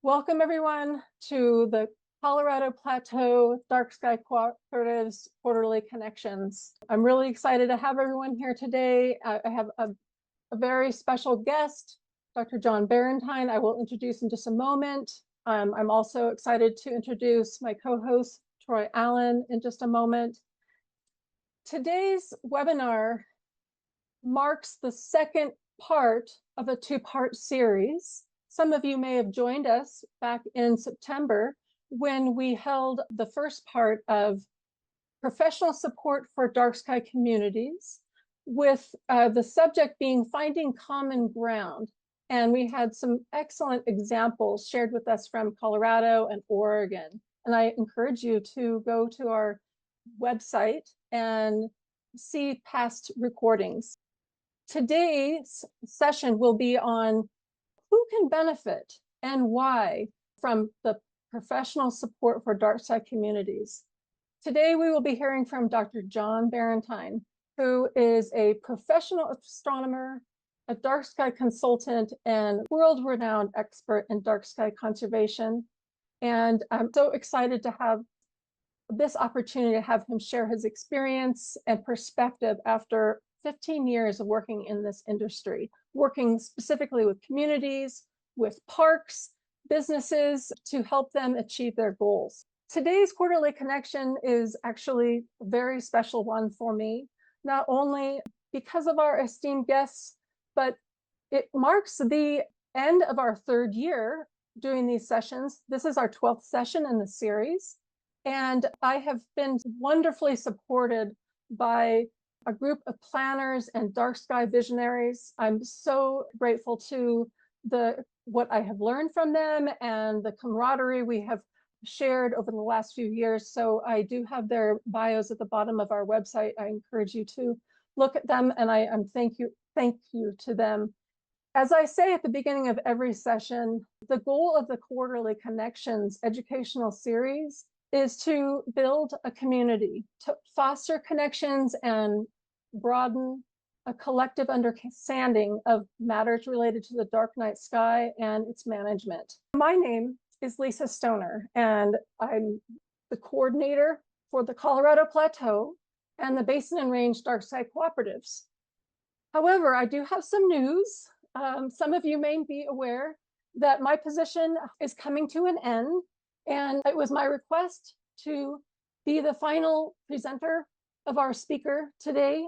Welcome everyone to the Colorado Plateau Dark Sky Cooperative's Quarterly Connections. I'm really excited to have everyone here today. I have a very special guest, Dr. John Barentine. I will introduce in just a moment. I'm also excited to introduce my co-host, Troy Allan, in just a moment. Today's webinar marks the second part of a two-part series. Some of you may have joined us back in September when we held the first part of professional support for dark sky communities, with the subject being finding common ground. And we had some excellent examples shared with us from Colorado and Oregon. And I encourage you to go to our website and see past recordings. Today's session will be on who can benefit and why from the professional support for dark sky communities. Today, we will be hearing from Dr. John Barentine, who is a professional astronomer, a dark sky consultant, and world-renowned expert in dark sky conservation. And I'm so excited to have this opportunity to have him share his experience and perspective after 15 years of working in this industry, working specifically with communities, with parks, businesses to help them achieve their goals. Today's Quarterly Connection is actually a very special one for me, not only because of our esteemed guests, but it marks the end of our third year doing these sessions. This is our 12th session in the series, and I have been wonderfully supported by a group of planners and dark sky visionaries. I'm so grateful to what I have learned from them and the camaraderie we have shared over the last few years. So I do have their bios at the bottom of our website. I encourage you to look at them, and I'm thank you to them. As I say at the beginning of every session, the goal of the Quarterly Connections educational series is to build a community, to foster connections and broaden a collective understanding of matters related to the dark night sky and its management. My name is Lisa Stoner, and I'm the coordinator for the Colorado Plateau and the Basin and Range Dark Sky Cooperatives. However, I do have some news. Some of you may be aware that my position is coming to an end, and it was my request to be the final presenter of our speaker today.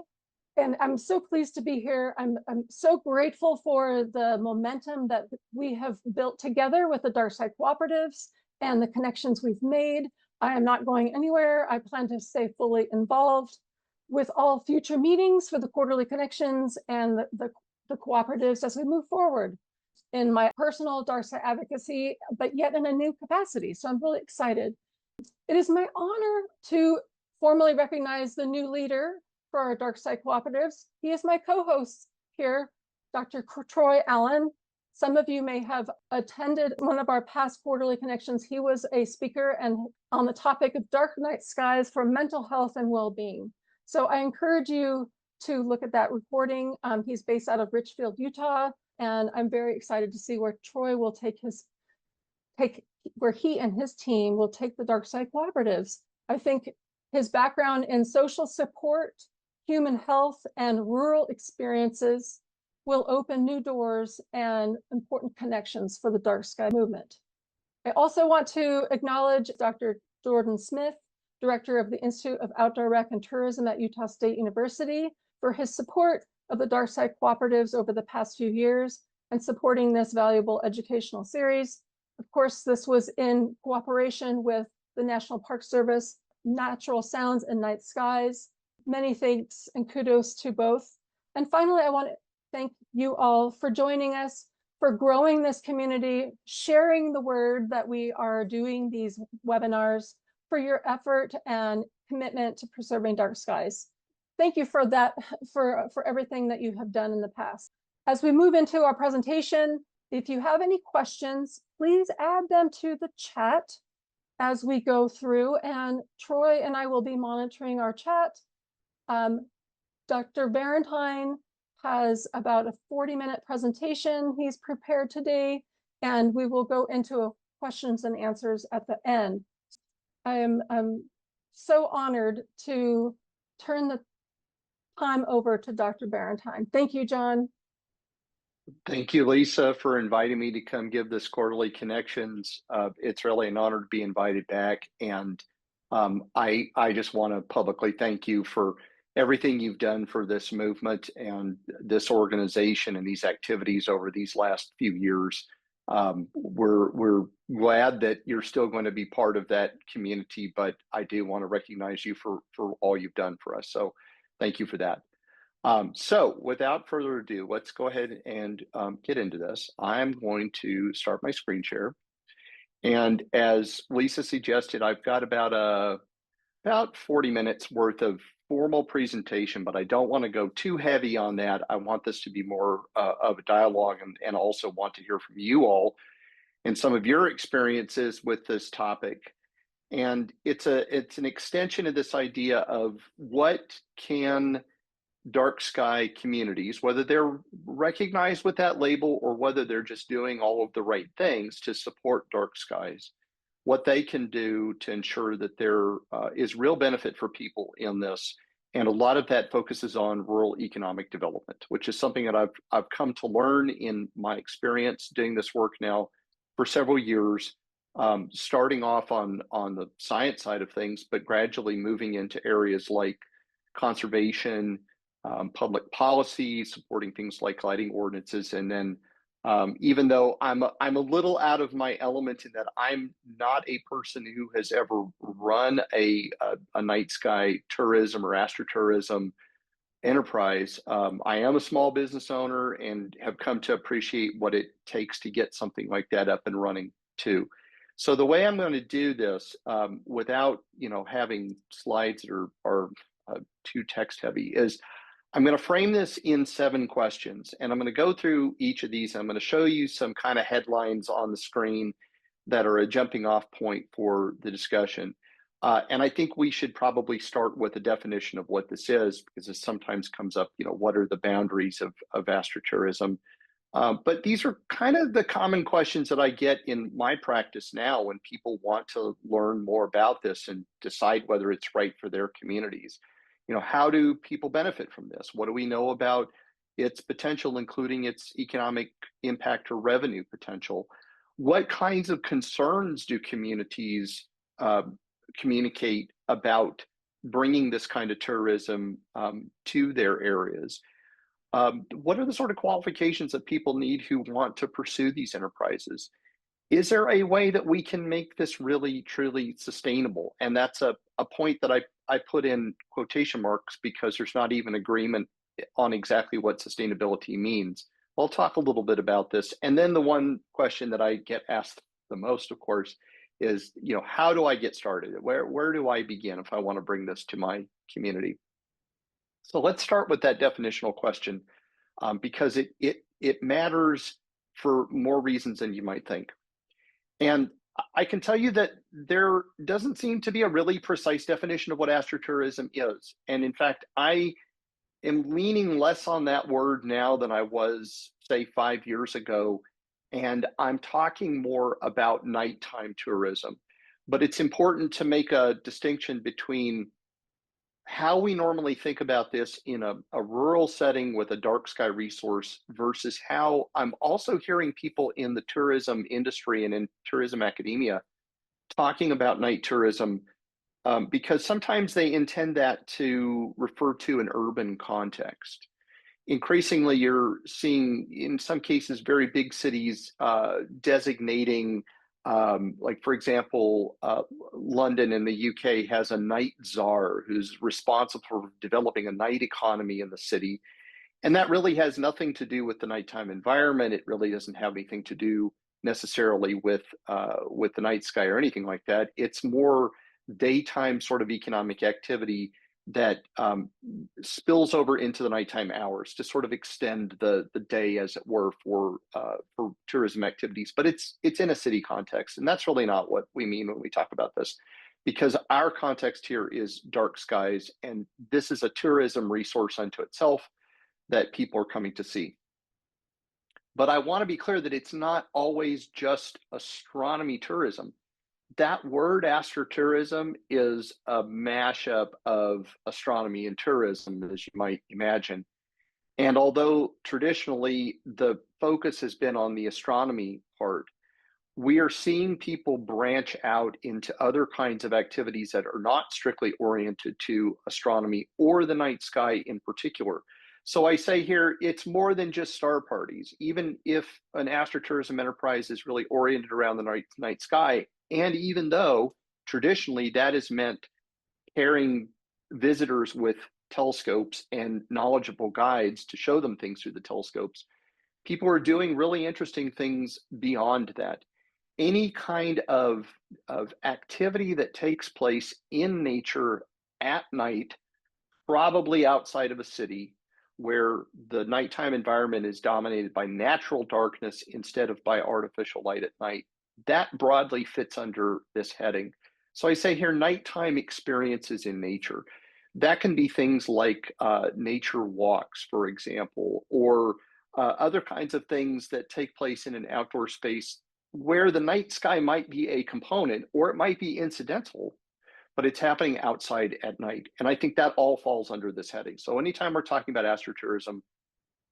And I'm so pleased to be here. I'm so grateful for the momentum that we have built together with the Dark Sky Cooperatives and the connections we've made. I am not going anywhere. I plan to stay fully involved with all future meetings for the Quarterly Connections and the cooperatives as we move forward in my personal dark sky advocacy, but yet in a new capacity. So I'm really excited. It is my honor to formally recognize the new leader for our dark sky cooperatives. He is my co-host here, Dr. Troy Allan. Some of you may have attended one of our past Quarterly Connections. He was a speaker and on the topic of dark night skies for mental health and well-being. So I encourage you to look at that recording. He's based out of Richfield, Utah, and I'm very excited to see where Troy will where he and his team will take the dark sky cooperatives. I think his background in social support, human health, and rural experiences will open new doors and important connections for the dark sky movement. I also want to acknowledge Dr. Jordan Smith, Director of the Institute of Outdoor Rec and Tourism at Utah State University, for his support of the dark sky cooperatives over the past few years and supporting this valuable educational series. Of course, this was in cooperation with the National Park Service, Natural Sounds and Night Skies. Many thanks and kudos to both. And finally, I want to thank you all for joining us, for growing this community, sharing the word that we are doing these webinars, for your effort and commitment to preserving dark skies. Thank you for that, for everything that you have done in the past. As we move into our presentation, if you have any questions, please add them to the chat as we go through, and Troy and I will be monitoring our chat. Dr. Barentine has about a 40-minute presentation he's prepared today, and we will go into questions and answers at the end. I'm so honored to turn the time over to Dr. Barentine. Thank you, John. Thank you, Lisa, for inviting me to come give this Quarterly Connections. It's really an honor to be invited back, and I just want to publicly thank you for everything you've done for this movement and this organization and these activities over these last few years. We're glad that you're still going to be part of that community, but I do want to recognize you for all you've done for us. So thank you for that. So without further ado, let's go ahead and get into this. I'm going to start my screen share. And as Lisa suggested, I've got about 40 minutes worth of formal presentation, but I don't want to go too heavy on that. I want this to be more of a dialogue, and also want to hear from you all and some of your experiences with this topic. And it's an extension of this idea of what can dark sky communities, whether they're recognized with that label or whether they're just doing all of the right things to support dark skies, what they can do to ensure that there is real benefit for people in this. And a lot of that focuses on rural economic development, which is something that I've come to learn in my experience doing this work now for several years, starting off on the science side of things, but gradually moving into areas like conservation, public policy, supporting things like lighting ordinances. And then even though I'm a little out of my element in that I'm not a person who has ever run a night sky tourism or astrotourism enterprise, I am a small business owner and have come to appreciate what it takes to get something like that up and running too. So the way I'm going to do this, without having slides that are too text heavy, is I'm going to frame this in 7 questions, and I'm going to go through each of these. I'm going to show you some kind of headlines on the screen that are a jumping off point for the discussion. And I think we should probably start with a definition of what this is, because it sometimes comes up, what are the boundaries of astrotourism? But these are kind of the common questions that I get in my practice now when people want to learn more about this and decide whether it's right for their communities. How do people benefit from this? What do we know about its potential, including its economic impact or revenue potential? What kinds of concerns do communities communicate about bringing this kind of tourism to their areas? What are the sort of qualifications that people need who want to pursue these enterprises? Is there a way that we can make this really, truly sustainable? And that's a point that I put in quotation marks because there's not even agreement on exactly what sustainability means. I'll talk a little bit about this. And then the one question that I get asked the most, of course, is, how do I get started? Where do I begin if I want to bring this to my community? So let's start with that definitional question, because it matters for more reasons than you might think. And I can tell you that there doesn't seem to be a really precise definition of what astrotourism is. And in fact, I am leaning less on that word now than I was, say, 5 years ago. And I'm talking more about nighttime tourism. But it's important to make a distinction between how we normally think about this in a rural setting with a dark sky resource versus how I'm also hearing people in the tourism industry and in tourism academia talking about night tourism, because sometimes they intend that to refer to an urban context. Increasingly, you're seeing, in some cases, very big cities designating, like, for example, London in the UK has a night czar who's responsible for developing a night economy in the city. And that really has nothing to do with the nighttime environment. It really doesn't have anything to do necessarily with the night sky or anything like that. It's more daytime sort of economic activity that spills over into the nighttime hours to sort of extend the day, as it were, for tourism activities. But it's in a city context, and that's really not what we mean when we talk about this, because our context here is dark skies, and this is a tourism resource unto itself that people are coming to see. But I want to be clear that it's not always just astronomy tourism. That word astrotourism is a mashup of astronomy and tourism, as you might imagine. And although traditionally the focus has been on the astronomy part, we are seeing people branch out into other kinds of activities that are not strictly oriented to astronomy or the night sky in particular. So I say here, it's more than just star parties. Even if an astrotourism enterprise is really oriented around the night sky, and even though traditionally that has meant pairing visitors with telescopes and knowledgeable guides to show them things through the telescopes, people are doing really interesting things beyond that. Any kind of activity that takes place in nature at night, probably outside of a city, where the nighttime environment is dominated by natural darkness instead of by artificial light at night, that broadly fits under this heading. So I say here, nighttime experiences in nature. That can be things like nature walks, for example, or other kinds of things that take place in an outdoor space where the night sky might be a component or it might be incidental, but it's happening outside at night. And I think that all falls under this heading. So anytime we're talking about astrotourism,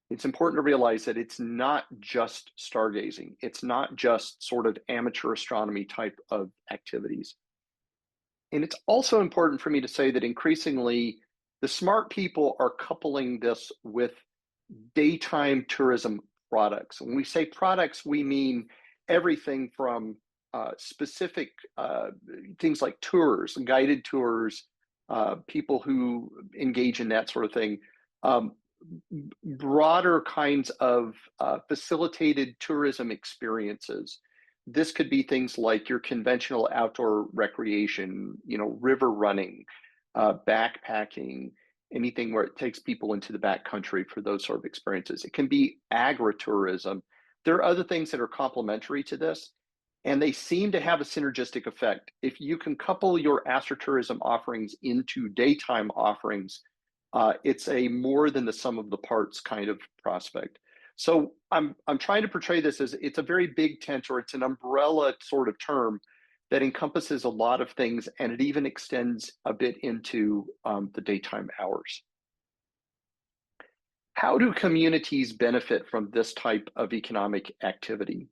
it's important to realize that it's not just stargazing. It's not just sort of amateur astronomy type of activities. And it's also important for me to say that increasingly, the smart people are coupling this with daytime tourism products. When we say products, we mean everything from specific things like tours, guided tours, people who engage in that sort of thing, broader kinds of facilitated tourism experiences. This could be things like your conventional outdoor recreation, river running, backpacking, anything where it takes people into the backcountry for those sort of experiences. It can be agritourism. There are other things that are complementary to this, and they seem to have a synergistic effect. If you can couple your astrotourism offerings into daytime offerings, it's a more than the sum of the parts kind of prospect. So I'm trying to portray this as it's a very big tent, or it's an umbrella sort of term that encompasses a lot of things, and it even extends a bit into the daytime hours. How do communities benefit from this type of economic activity?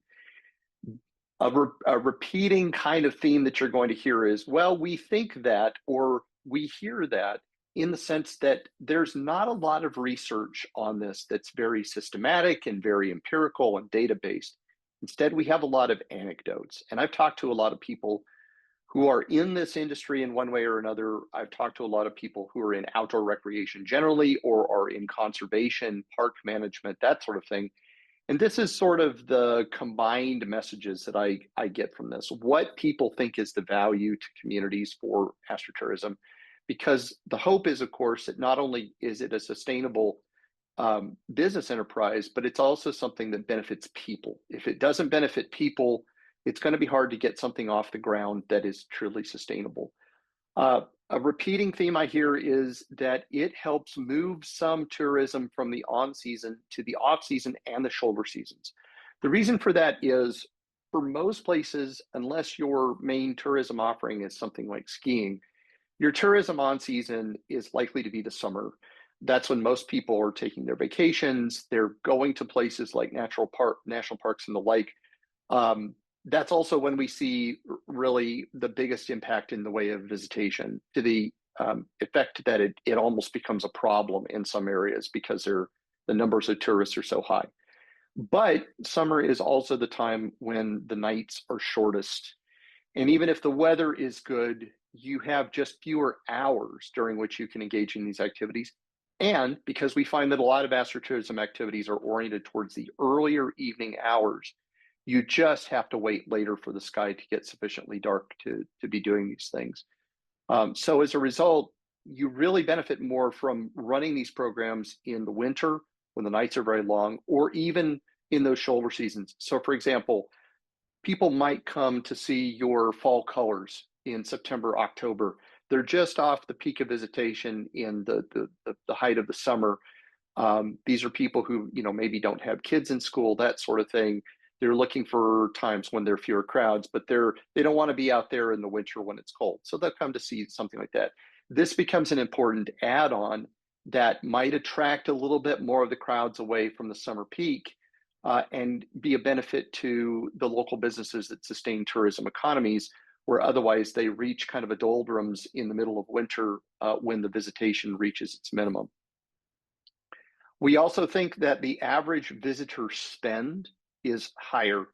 A repeating kind of theme that you're going to hear is, well, we think that, or we hear that, in the sense that there's not a lot of research on this that's very systematic and very empirical and data-based. Instead, we have a lot of anecdotes. And I've talked to a lot of people who are in this industry in one way or another. I've talked to a lot of people who are in outdoor recreation generally, or are in conservation, park management, that sort of thing. And this is sort of the combined messages that I get from this. What people think is the value to communities for astrotourism, because the hope is, of course, that not only is it a sustainable business enterprise, but it's also something that benefits people. If it doesn't benefit people, it's going to be hard to get something off the ground that is truly sustainable. A repeating theme I hear is that it helps move some tourism from the on-season to the off-season and the shoulder seasons. The reason for that is, for most places, unless your main tourism offering is something like skiing, your tourism on-season is likely to be the summer. That's when most people are taking their vacations. They're going to places like national parks and the like. That's also when we see really the biggest impact in the way of visitation, to the effect that it almost becomes a problem in some areas because the numbers of tourists are so high. But summer is also the time when the nights are shortest. And even if the weather is good, you have just fewer hours during which you can engage in these activities. And because we find that a lot of astrotourism activities are oriented towards the earlier evening hours, you just have to wait later for the sky to get sufficiently dark to be doing these things. So as a result, you really benefit more from running these programs in the winter when the nights are very long, or even in those shoulder seasons. So for example, people might come to see your fall colors in September, October. They're just off the peak of visitation in the height of the summer. These are people who, maybe don't have kids in school, that sort of thing. They're looking for times when there are fewer crowds, but they don't want to be out there in the winter when it's cold. So they'll come to see something like that. This becomes an important add-on that might attract a little bit more of the crowds away from the summer peak, and be a benefit to the local businesses that sustain tourism economies, where otherwise they reach kind of a doldrums in the middle of winter, when the visitation reaches its minimum. We also think that the average visitor spend is higher.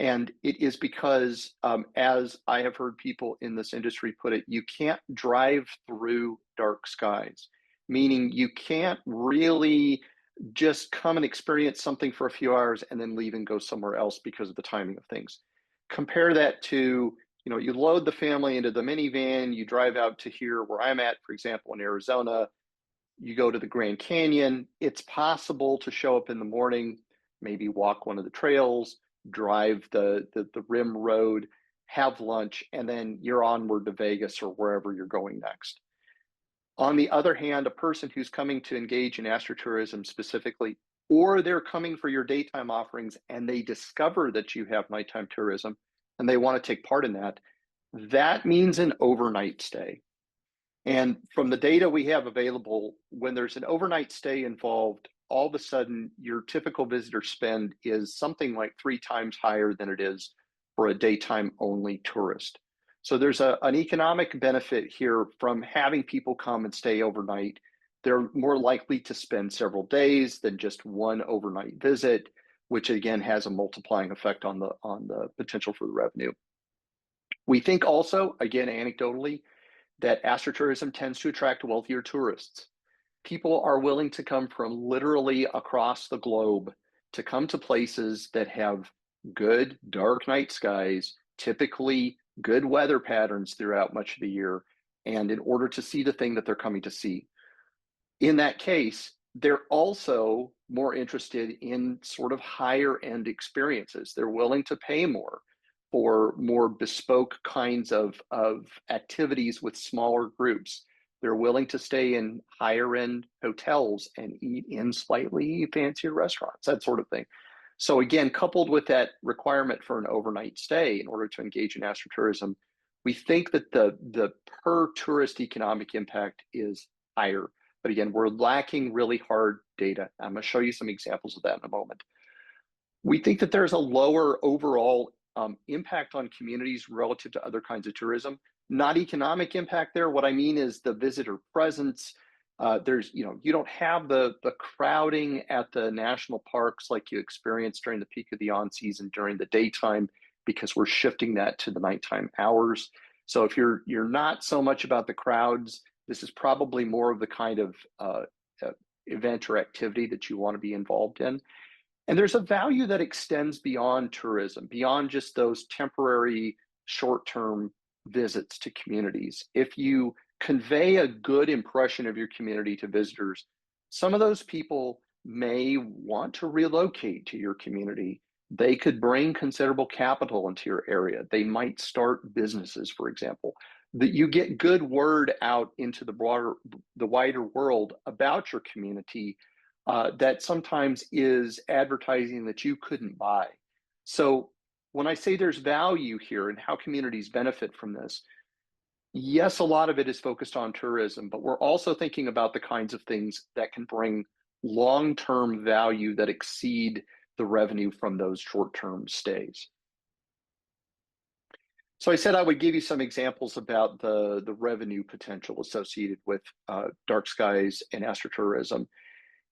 And it is because, as I have heard people in this industry put it, you can't drive through dark skies, meaning you can't really just come and experience something for a few hours and then leave and go somewhere else because of the timing of things. Compare that to, you load the family into the minivan, you drive out to here where I'm at, for example, in Arizona. You go to the Grand Canyon. It's possible to show up in the morning, maybe walk one of the trails, drive the rim road, have lunch, and then you're onward to Vegas or wherever you're going next. On the other hand, a person who's coming to engage in astrotourism specifically, or they're coming for your daytime offerings and they discover that you have nighttime tourism and they want to take part in that, that means an overnight stay. And from the data we have available, when there's an overnight stay involved, all of a sudden your typical visitor spend is something like 3 times higher than it is for a daytime only tourist. So there's an economic benefit here from having people come and stay overnight. They're more likely to spend several days than just one overnight visit, which again has a multiplying effect on the potential for the revenue. We think also, again, anecdotally, that astrotourism tends to attract wealthier tourists. People are willing to come from literally across the globe to come to places that have good dark night skies, typically good weather patterns throughout much of the year, and in order to see the thing that they're coming to see. In that case, they're also more interested in sort of higher end experiences. They're willing to pay more for more bespoke kinds of activities with smaller groups. They're willing to stay in higher end hotels and eat in slightly fancier restaurants, that sort of thing. So again, coupled with that requirement for an overnight stay in order to engage in astrotourism, we think that the per tourist economic impact is higher. But again, we're lacking really hard data. I'm going to show you some examples of that in a moment. We think that there's a lower overall impact on communities relative to other kinds of tourism. Not economic impact there. What I mean is the visitor presence. You don't have the crowding at the national parks like you experience during the peak of the on season during the daytime, because we're shifting that to the nighttime hours. So if you're not so much about the crowds, this is probably more of the kind of event or activity that you want to be involved in. And there's a value that extends beyond tourism, beyond just those temporary short-term visits to communities. If you convey a good impression of your community to visitors, some of those people may want to relocate to your community. They could bring considerable capital into your area. They might start businesses, for example. That you get good word out into the wider world about your community, that sometimes is advertising that you couldn't buy. So when I say there's value here and how communities benefit from this, yes, a lot of it is focused on tourism, but we're also thinking about the kinds of things that can bring long-term value that exceed the revenue from those short-term stays. So I said I would give you some examples about the revenue potential associated with dark skies and astrotourism.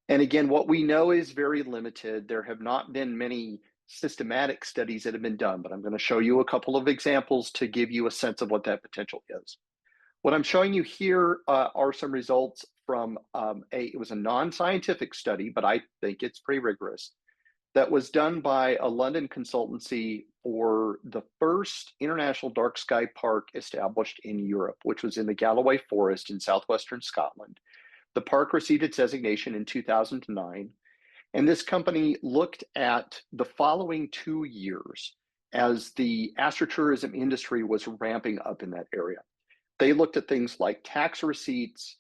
And again, what we know is very limited. There have not been many systematic studies that have been done, but I'm going to show you a couple of examples to give you a sense of what that potential is. What I'm showing you here are some results from it was a non-scientific study, but I think it's pretty rigorous, that was done by a London consultancy for the first international dark sky park established in Europe, which was in the Galloway Forest in southwestern Scotland. The park received its designation in 2009, and this company looked at the following 2 years as the astrotourism industry was ramping up in that area. They looked at things like tax receipts,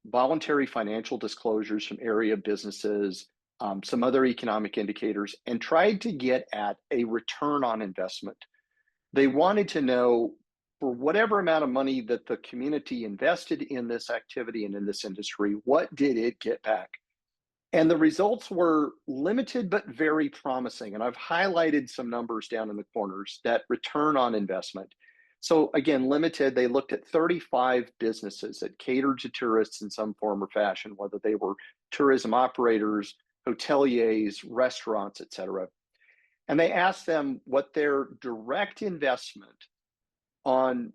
voluntary financial disclosures from area businesses, some other economic indicators, and tried to get at a return on investment. They wanted to know, for whatever amount of money that the community invested in this activity and in this industry, what did it get back? And the results were limited but very promising. And I've highlighted some numbers down in the corners that return on investment. So again, limited, they looked at 35 businesses that catered to tourists in some form or fashion, whether they were tourism operators, hoteliers, restaurants, et cetera. And they asked them what their direct investment on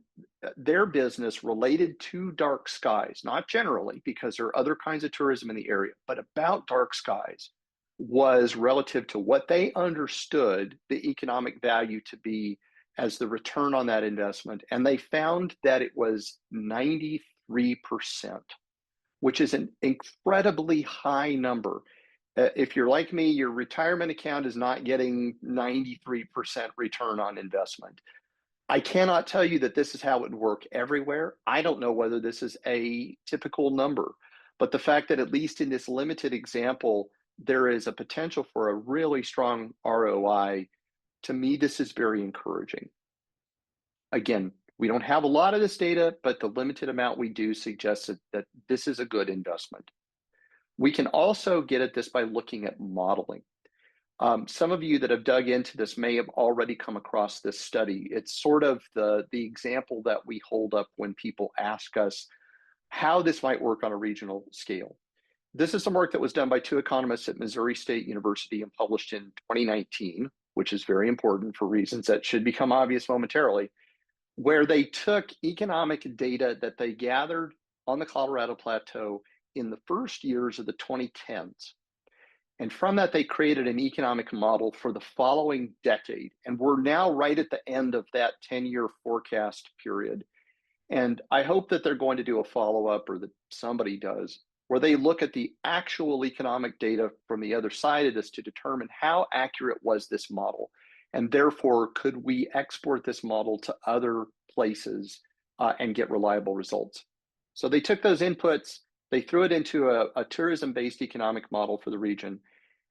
their business related to dark skies, not generally, because there are other kinds of tourism in the area, but about dark skies, was relative to what they understood the economic value to be as the return on that investment. And they found that it was 93%, which is an incredibly high number. If you're like me, your retirement account is not getting 93% return on investment. I cannot tell you that this is how it would work everywhere. I don't know whether this is a typical number, but the fact that at least in this limited example, there is a potential for a really strong ROI, to me, this is very encouraging. Again, we don't have a lot of this data, but the limited amount we do suggests that this is a good investment. We can also get at this by looking at modeling. Some of you that have dug into this may have already come across this study. It's sort of the example that we hold up when people ask us how this might work on a regional scale. This is some work that was done by two economists at Missouri State University and published in 2019, which is very important for reasons that should become obvious momentarily, where they took economic data that they gathered on the Colorado Plateau in the first years of the 2010s. And from that, they created an economic model for the following decade. And we're now right at the end of that 10-year forecast period. And I hope that they're going to do a follow-up, or that somebody does, where they look at the actual economic data from the other side of this to determine how accurate was this model. And therefore, could we export this model to other places and get reliable results? So they took those inputs, they threw it into a tourism-based economic model for the region,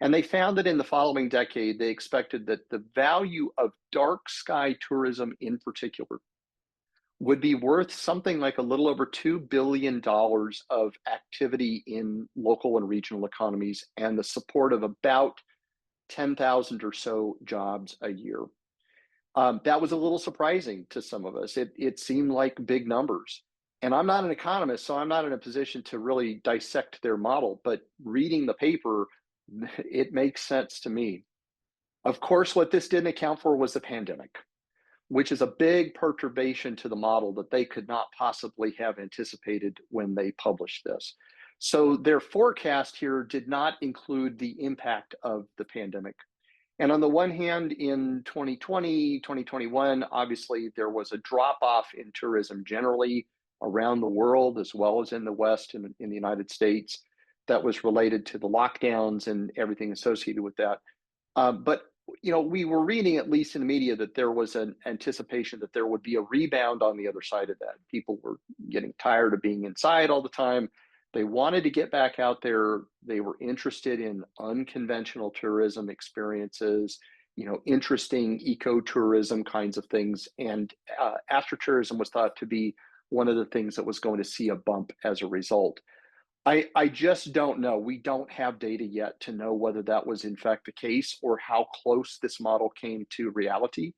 and they found that in the following decade, they expected that the value of dark sky tourism in particular would be worth something like a little over $2 billion of activity in local and regional economies, and the support of about 10,000 or so jobs a year. That was a little surprising to some of us. It seemed like big numbers. And I'm not an economist, so I'm not in a position to really dissect their model, but reading the paper, it makes sense to me. Of course, what this didn't account for was the pandemic, which is a big perturbation to the model that they could not possibly have anticipated when they published this. So their forecast here did not include the impact of the pandemic. And on the one hand, in 2020, 2021, obviously there was a drop off in tourism generally around the world, as well as in the West and in the United States, that was related to the lockdowns and everything associated with that. But we were reading, at least in the media, that there was an anticipation that there would be a rebound on the other side of that. People were getting tired of being inside all the time. They wanted to get back out there. They were interested in unconventional tourism experiences, interesting ecotourism kinds of things. And astrotourism was thought to be one of the things that was going to see a bump as a result. I just don't know. We don't have data yet to know whether that was in fact the case or how close this model came to reality.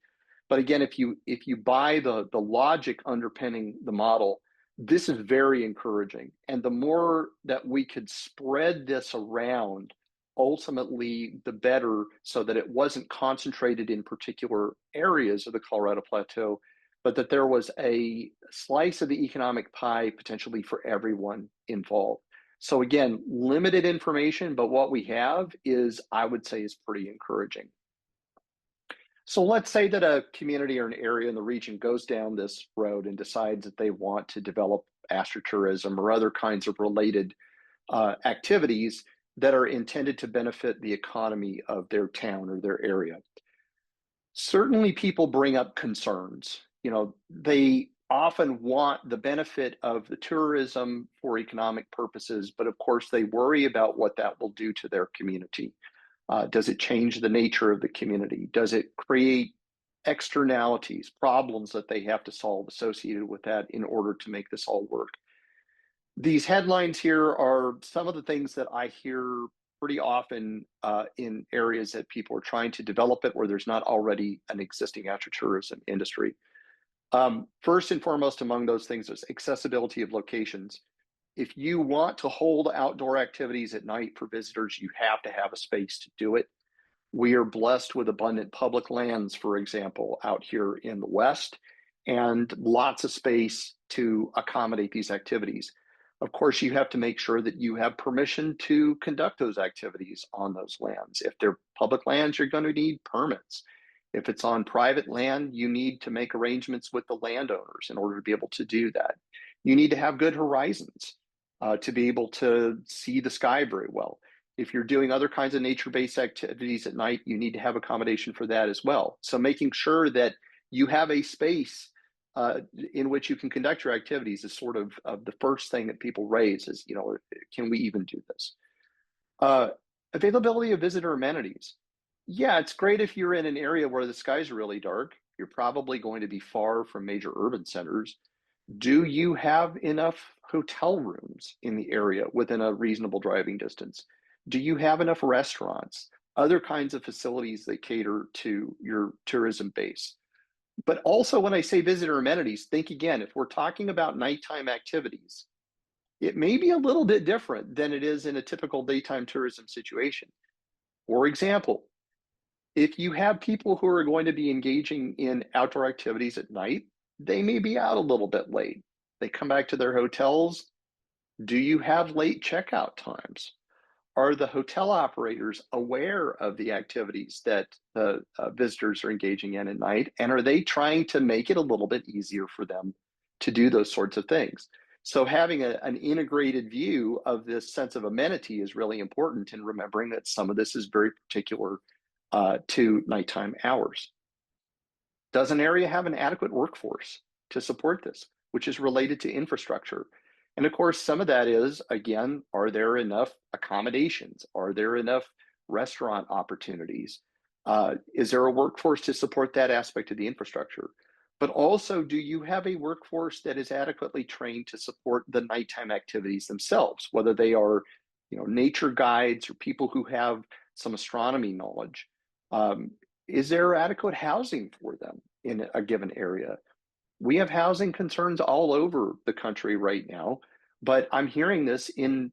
But again, if you buy the logic underpinning the model, this is very encouraging. And the more that we could spread this around, ultimately, the better, so that it wasn't concentrated in particular areas of the Colorado Plateau, but that there was a slice of the economic pie potentially for everyone involved. So again, limited information, but what we have is, I would say, is pretty encouraging. So let's say that a community or an area in the region goes down this road and decides that they want to develop astrotourism or other kinds of related activities that are intended to benefit the economy of their town or their area. Certainly people bring up concerns. They often want the benefit of the tourism for economic purposes, but of course they worry about what that will do to their community. Does it change the nature of the community? Does it create externalities, problems that they have to solve associated with that in order to make this all work? These headlines here are some of the things that I hear pretty often in areas that people are trying to develop it where there's not already an existing agritourism industry. First and foremost among those things is accessibility of locations. If you want to hold outdoor activities at night for visitors, you have to have a space to do it. We are blessed with abundant public lands, for example, out here in the West, and lots of space to accommodate these activities. Of course, you have to make sure that you have permission to conduct those activities on those lands. If they're public lands, you're going to need permits. If it's on private land, you need to make arrangements with the landowners in order to be able to do that. You need to have good horizons to be able to see the sky very well. If you're doing other kinds of nature-based activities at night, you need to have accommodation for that as well. So making sure that you have a space in which you can conduct your activities is sort of the first thing that people raise is, can we even do this? Availability of visitor amenities. Yeah, it's great if you're in an area where the skies are really dark. You're probably going to be far from major urban centers. Do you have enough hotel rooms in the area within a reasonable driving distance? Do you have enough restaurants, other kinds of facilities that cater to your tourism base? But also, when I say visitor amenities, think again, if we're talking about nighttime activities, it may be a little bit different than it is in a typical daytime tourism situation. For example, if you have people who are going to be engaging in outdoor activities at night, they may be out a little bit late. They come back to their hotels. Do you have late checkout times? Are the hotel operators aware of the activities that the visitors are engaging in at night? And are they trying to make it a little bit easier for them to do those sorts of things? So having an integrated view of this sense of amenity is really important, and remembering that some of this is very particular to nighttime hours. Does an area have an adequate workforce to support this, which is related to infrastructure? And of course, some of that is, again, are there enough accommodations? Are there enough restaurant opportunities? Is there a workforce to support that aspect of the infrastructure? But also, do you have a workforce that is adequately trained to support the nighttime activities themselves, whether they are, nature guides or people who have some astronomy knowledge? Is there adequate housing for them in a given area? We have housing concerns all over the country right now, but I'm hearing this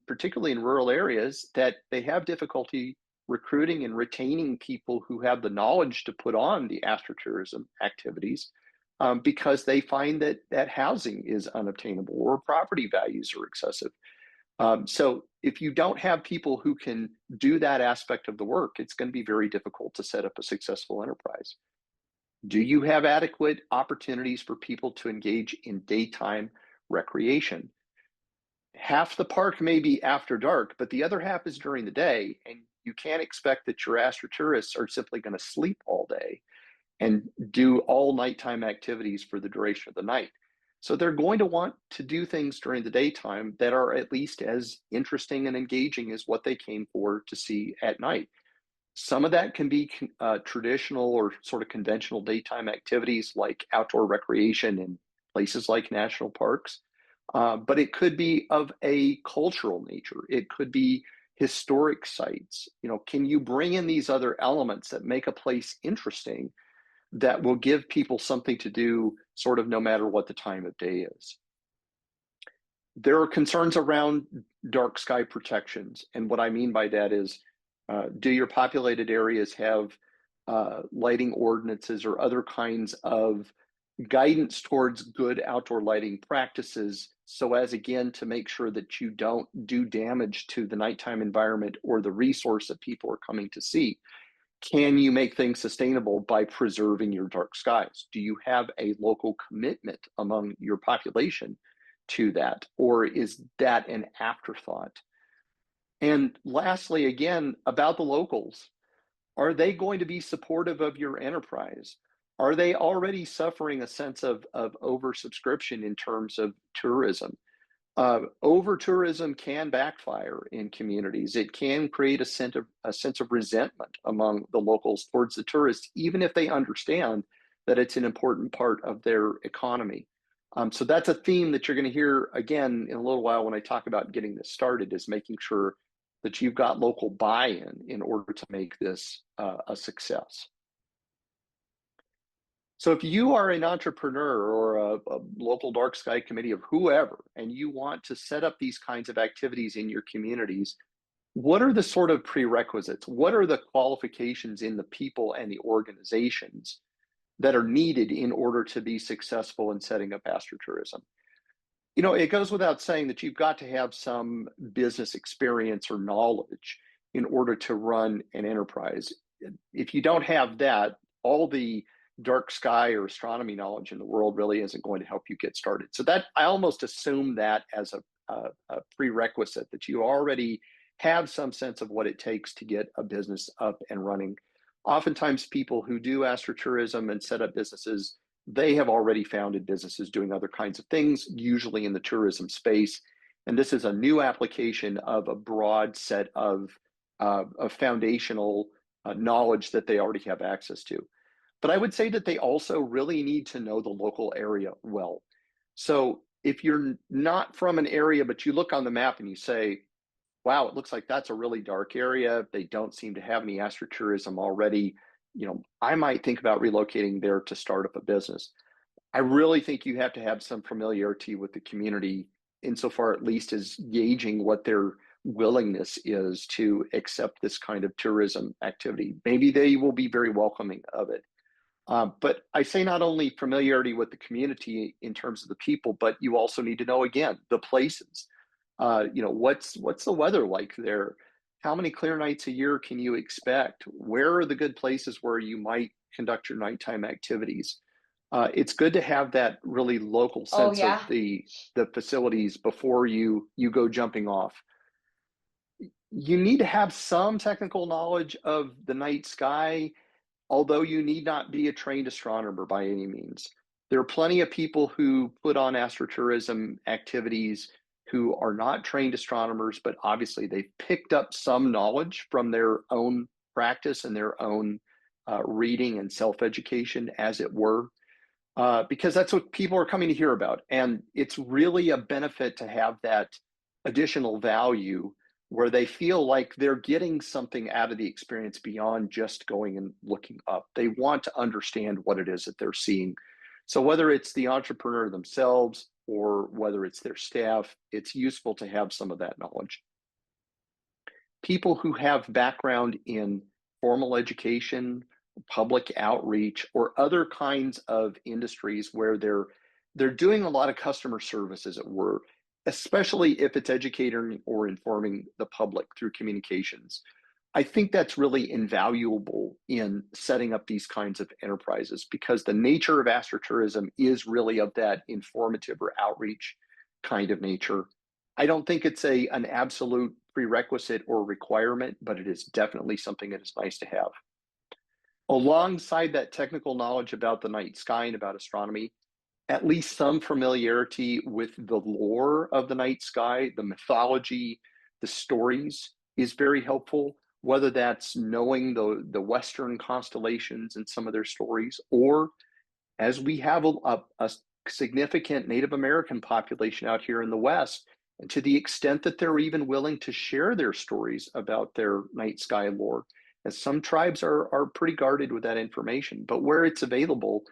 particularly in rural areas, that they have difficulty recruiting and retaining people who have the knowledge to put on the astrotourism activities because they find that housing is unobtainable or property values are excessive. So if you don't have people who can do that aspect of the work, it's going to be very difficult to set up a successful enterprise. Do you have adequate opportunities for people to engage in daytime recreation? Half the park may be after dark, but the other half is during the day, and you can't expect that your astrotourists are simply going to sleep all day and do all nighttime activities for the duration of the night. So they're going to want to do things during the daytime that are at least as interesting and engaging as what they came for to see at night. Some of that can be traditional or sort of conventional daytime activities like outdoor recreation in places like national parks, but it could be of a cultural nature. It could be historic sites. Can you bring in these other elements that make a place interesting that will give people something to do sort of no matter what the time of day is? There are concerns around dark sky protections. And what I mean by that is, do your populated areas have lighting ordinances or other kinds of guidance towards good outdoor lighting practices, so as, again, to make sure that you don't do damage to the nighttime environment or the resource that people are coming to see? Can you make things sustainable by preserving your dark skies? Do you have a local commitment among your population to that, or is that an afterthought? And lastly, again, about the locals, are they going to be supportive of your enterprise? Are they already suffering a sense of oversubscription in terms of tourism? Over tourism can backfire in communities. It can create a sense of resentment among the locals towards the tourists, even if they understand that it's an important part of their economy. So that's a theme that you're going to hear again in a little while when I talk about getting this started, is making sure that you've got local buy-in in order to make this a success. So if you are an entrepreneur or a local dark sky committee of whoever, and you want to set up these kinds of activities in your communities, what are the sort of prerequisites? What are the qualifications in the people and the organizations that are needed in order to be successful in setting up astrotourism? You know, it goes without saying that you've got to have some business experience or knowledge in order to run an enterprise. If you don't have that, all the dark sky or astronomy knowledge in the world really isn't going to help you get started. So that I almost assume that as a prerequisite, that you already have some sense of what it takes to get a business up and running. Oftentimes people who do astrotourism and set up businesses, they have already founded businesses doing other kinds of things, usually in the tourism space. And this is a new application of a broad set of foundational knowledge that they already have access to. But I would say that they also really need to know the local area well. So if you're not from an area, but you look on the map and you say, wow, it looks like that's a really dark area, they don't seem to have any astrotourism already, you know, I might think about relocating there to start up a business. I really think you have to have some familiarity with the community, insofar at least as gauging what their willingness is to accept this kind of tourism activity. Maybe they will be very welcoming of it. But I say not only familiarity with the community in terms of the people, but you also need to know, again, the places. You know, what's the weather like there? How many clear nights a year can you expect? Where are the good places where you might conduct your nighttime activities? It's good to have that really local Oh sense of yeah. the facilities before you go jumping off. You need to have some technical knowledge of the night sky, although you need not be a trained astronomer by any means. There are plenty of people who put on astrotourism activities who are not trained astronomers, but obviously they've picked up some knowledge from their own practice and their own reading and self-education, as it were, because that's what people are coming to hear about. And it's really a benefit to have that additional value where they feel like they're getting something out of the experience beyond just going and looking up. They want to understand what it is that they're seeing. So whether it's the entrepreneur themselves or whether it's their staff, it's useful to have some of that knowledge. People who have background in formal education, public outreach, or other kinds of industries where they're doing a lot of customer service, as it were, especially if it's educating or informing the public through communications. I think that's really invaluable in setting up these kinds of enterprises, because the nature of astrotourism is really of that informative or outreach kind of nature. I don't think it's an absolute prerequisite or requirement, but it is definitely something that is nice to have. Alongside that technical knowledge about the night sky and about astronomy, at least some familiarity with the lore of the night sky, the mythology, the stories is very helpful, whether that's knowing the Western constellations and some of their stories, or as we have a significant Native American population out here in the West, and to the extent that they're even willing to share their stories about their night sky lore, as some tribes are pretty guarded with that information, but where it's available,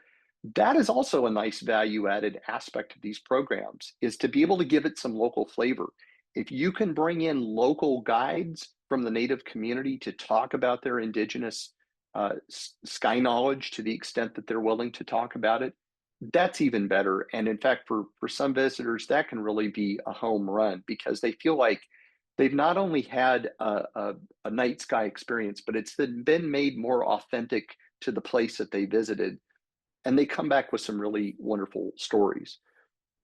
that is also a nice value added aspect of these programs, is to be able to give it some local flavor. If you can bring in local guides from the Native community to talk about their indigenous sky knowledge to the extent that they're willing to talk about it, that's even better. And in fact, for some visitors, that can really be a home run, because they feel like they've not only had a night sky experience, but it's been made more authentic to the place that they visited. And they come back with some really wonderful stories.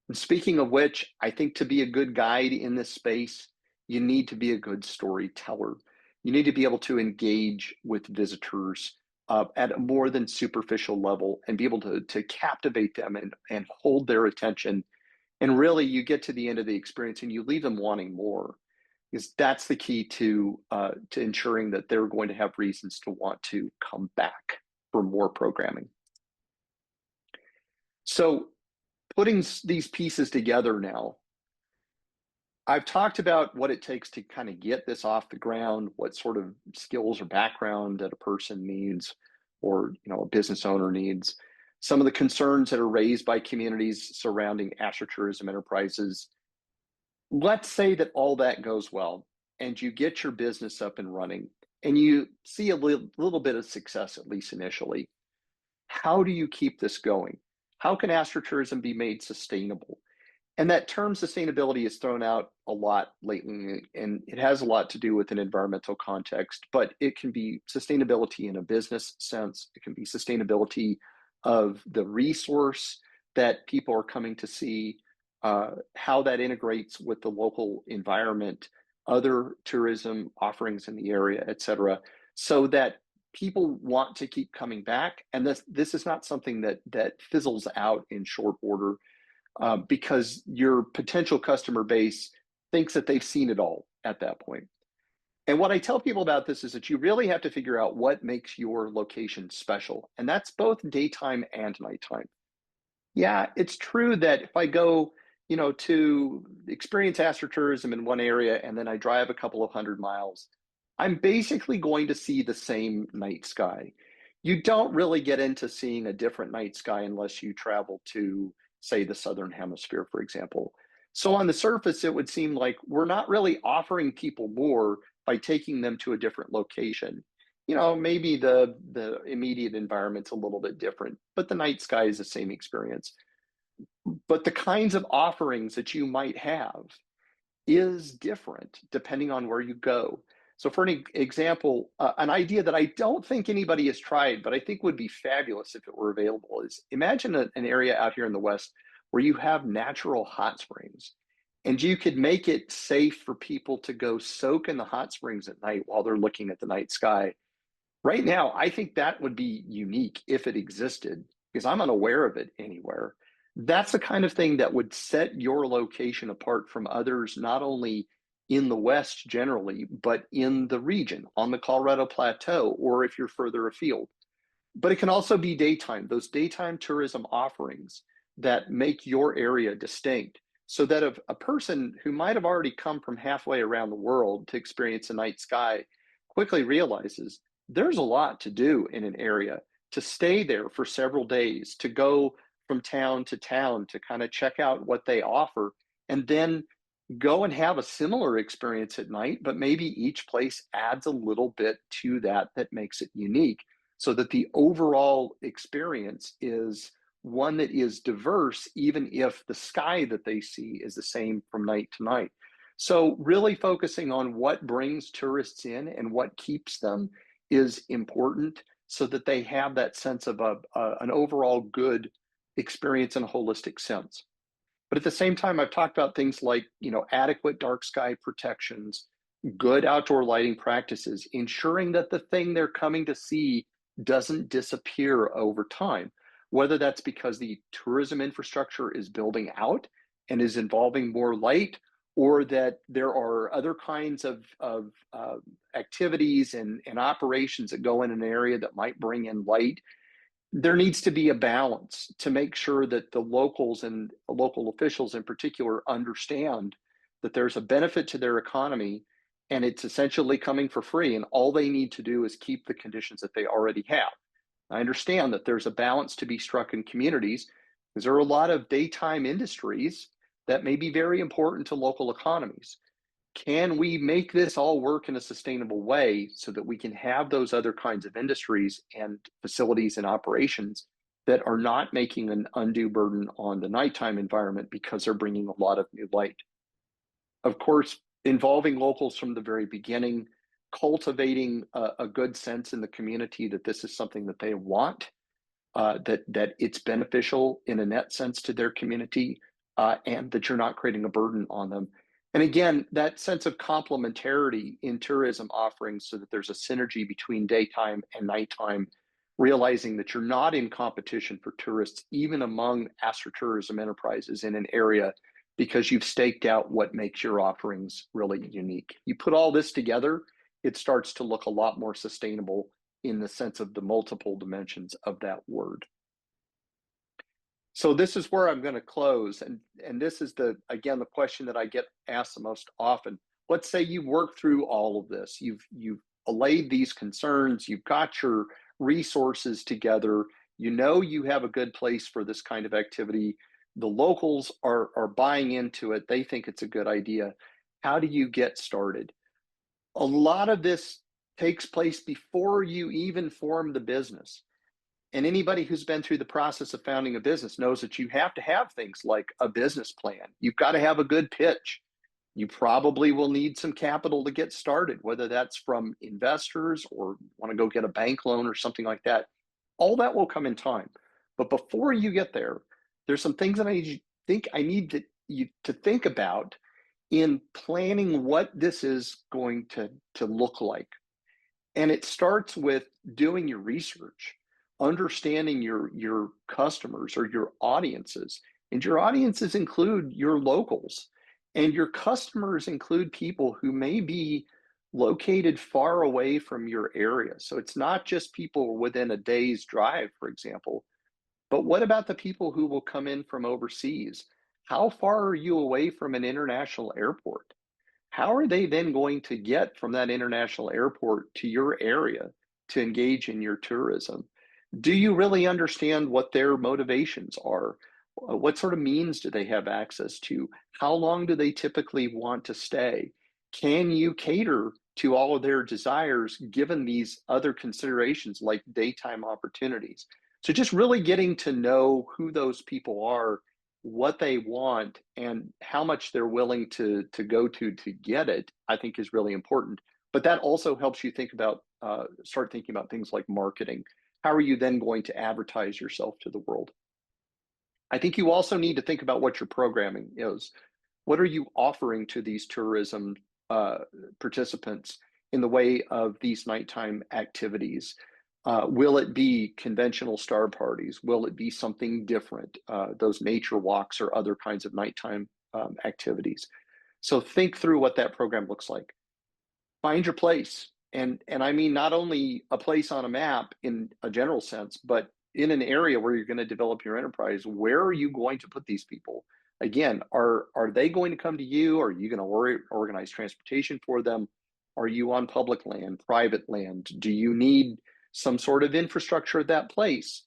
And speaking of which, I think to be a good guide in this space, you need to be a good storyteller. You need to be able to engage with visitors at a more than superficial level and be able to captivate them and hold their attention. And really, you get to the end of the experience and you leave them wanting more, because that's the key to ensuring that they're going to have reasons to want to come back for more programming. So putting these pieces together now, I've talked about what it takes to kind of get this off the ground, what sort of skills or background that a person needs, or a business owner needs. Some of the concerns that are raised by communities surrounding astrotourism enterprises. Let's say that all that goes well and you get your business up and running and you see a little bit of success, at least initially. How do you keep this going? How can astrotourism be made sustainable? And that term sustainability is thrown out a lot lately, and it has a lot to do with an environmental context, but it can be sustainability in a business sense. It can be sustainability of the resource that people are coming to see, how that integrates with the local environment, other tourism offerings in the area, et cetera, so that people want to keep coming back. And this is not something that fizzles out in short order, because your potential customer base thinks that they've seen it all at that point. And what I tell people about this is that you really have to figure out what makes your location special. And that's both daytime and nighttime. Yeah, it's true that if I go, to experience astrotourism in one area and then I drive a couple of 100 miles, I'm basically going to see the same night sky. You don't really get into seeing a different night sky unless you travel to, say, the Southern Hemisphere, for example. So on the surface, it would seem like we're not really offering people more by taking them to a different location. Maybe the immediate environment's a little bit different, but the night sky is the same experience. But the kinds of offerings that you might have is different depending on where you go. So for an example, an idea that I don't think anybody has tried, but I think would be fabulous if it were available, is imagine an area out here in the West where you have natural hot springs, and you could make it safe for people to go soak in the hot springs at night while they're looking at the night sky. Right now, I think that would be unique if it existed, because I'm unaware of it anywhere. That's the kind of thing that would set your location apart from others, not only in the West generally, but in the region, on the Colorado Plateau, or if you're further afield. But it can also be daytime, those daytime tourism offerings that make your area distinct, so that if a person who might have already come from halfway around the world to experience a night sky quickly realizes there's a lot to do in an area, to stay there for several days, to go from town to town to kind of check out what they offer, and then go and have a similar experience at night, but maybe each place adds a little bit to that makes it unique, so that the overall experience is one that is diverse, even if the sky that they see is the same from night to night. So really focusing on what brings tourists in and what keeps them is important, so that they have that sense of an overall good experience in a holistic sense. But at the same time, I've talked about things like, adequate dark sky protections, good outdoor lighting practices, ensuring that the thing they're coming to see doesn't disappear over time, whether that's because the tourism infrastructure is building out and is involving more light, or that there are other kinds of activities and operations that go in an area that might bring in light. There needs to be a balance to make sure that the locals and local officials in particular understand that there's a benefit to their economy, and it's essentially coming for free, and all they need to do is keep the conditions that they already have. I understand that there's a balance to be struck in communities, because there are a lot of daytime industries that may be very important to local economies. Can we make this all work in a sustainable way so that we can have those other kinds of industries and facilities and operations that are not making an undue burden on the nighttime environment because they're bringing a lot of new light? Of course, involving locals from the very beginning, cultivating a good sense in the community that this is something that they want, that it's beneficial in a net sense to their community, and that you're not creating a burden on them. And again, that sense of complementarity in tourism offerings, so that there's a synergy between daytime and nighttime, realizing that you're not in competition for tourists, even among astrotourism enterprises in an area, because you've staked out what makes your offerings really unique. You put all this together, it starts to look a lot more sustainable in the sense of the multiple dimensions of that word. So this is where I'm going to close. And this is again, the question that I get asked the most often. Let's say you work through all of this. You've allayed these concerns. You've got your resources together. You know you have a good place for this kind of activity. The locals are buying into it. They think it's a good idea. How do you get started? A lot of this takes place before you even form the business. And anybody who's been through the process of founding a business knows that you have to have things like a business plan. You've got to have a good pitch. You probably will need some capital to get started, whether that's from investors or want to go get a bank loan or something like that. All that will come in time. But before you get there, there's some things that I need you to think about in planning what this is going to look like. And it starts with doing your research, understanding your customers or your audiences. And your audiences include your locals, and your customers include people who may be located far away from your area. So it's not just people within a day's drive, for example, but what about the people who will come in from overseas? How far are you away from an international airport? How are they then going to get from that international airport to your area to engage in your tourism? Do you really understand what their motivations are? What sort of means do they have access to? How long do they typically want to stay? Can you cater to all of their desires given these other considerations like daytime opportunities? So just really getting to know who those people are, what they want, and how much they're willing to go to get it, I think is really important. But that also helps you think about, start thinking about things like marketing. How are you then going to advertise yourself to the world? I think you also need to think about what your programming is. What are you offering to these tourism participants in the way of these nighttime activities? Will it be conventional star parties? Will it be something different? Those nature walks or other kinds of nighttime activities. So think through what that program looks like. Find your place. And I mean, not only a place on a map in a general sense, but in an area where you're going to develop your enterprise. Where are you going to put these people? Again, are they going to come to you? Are you going to organize transportation for them? Are you on public land, private land? Do you need some sort of infrastructure at that place?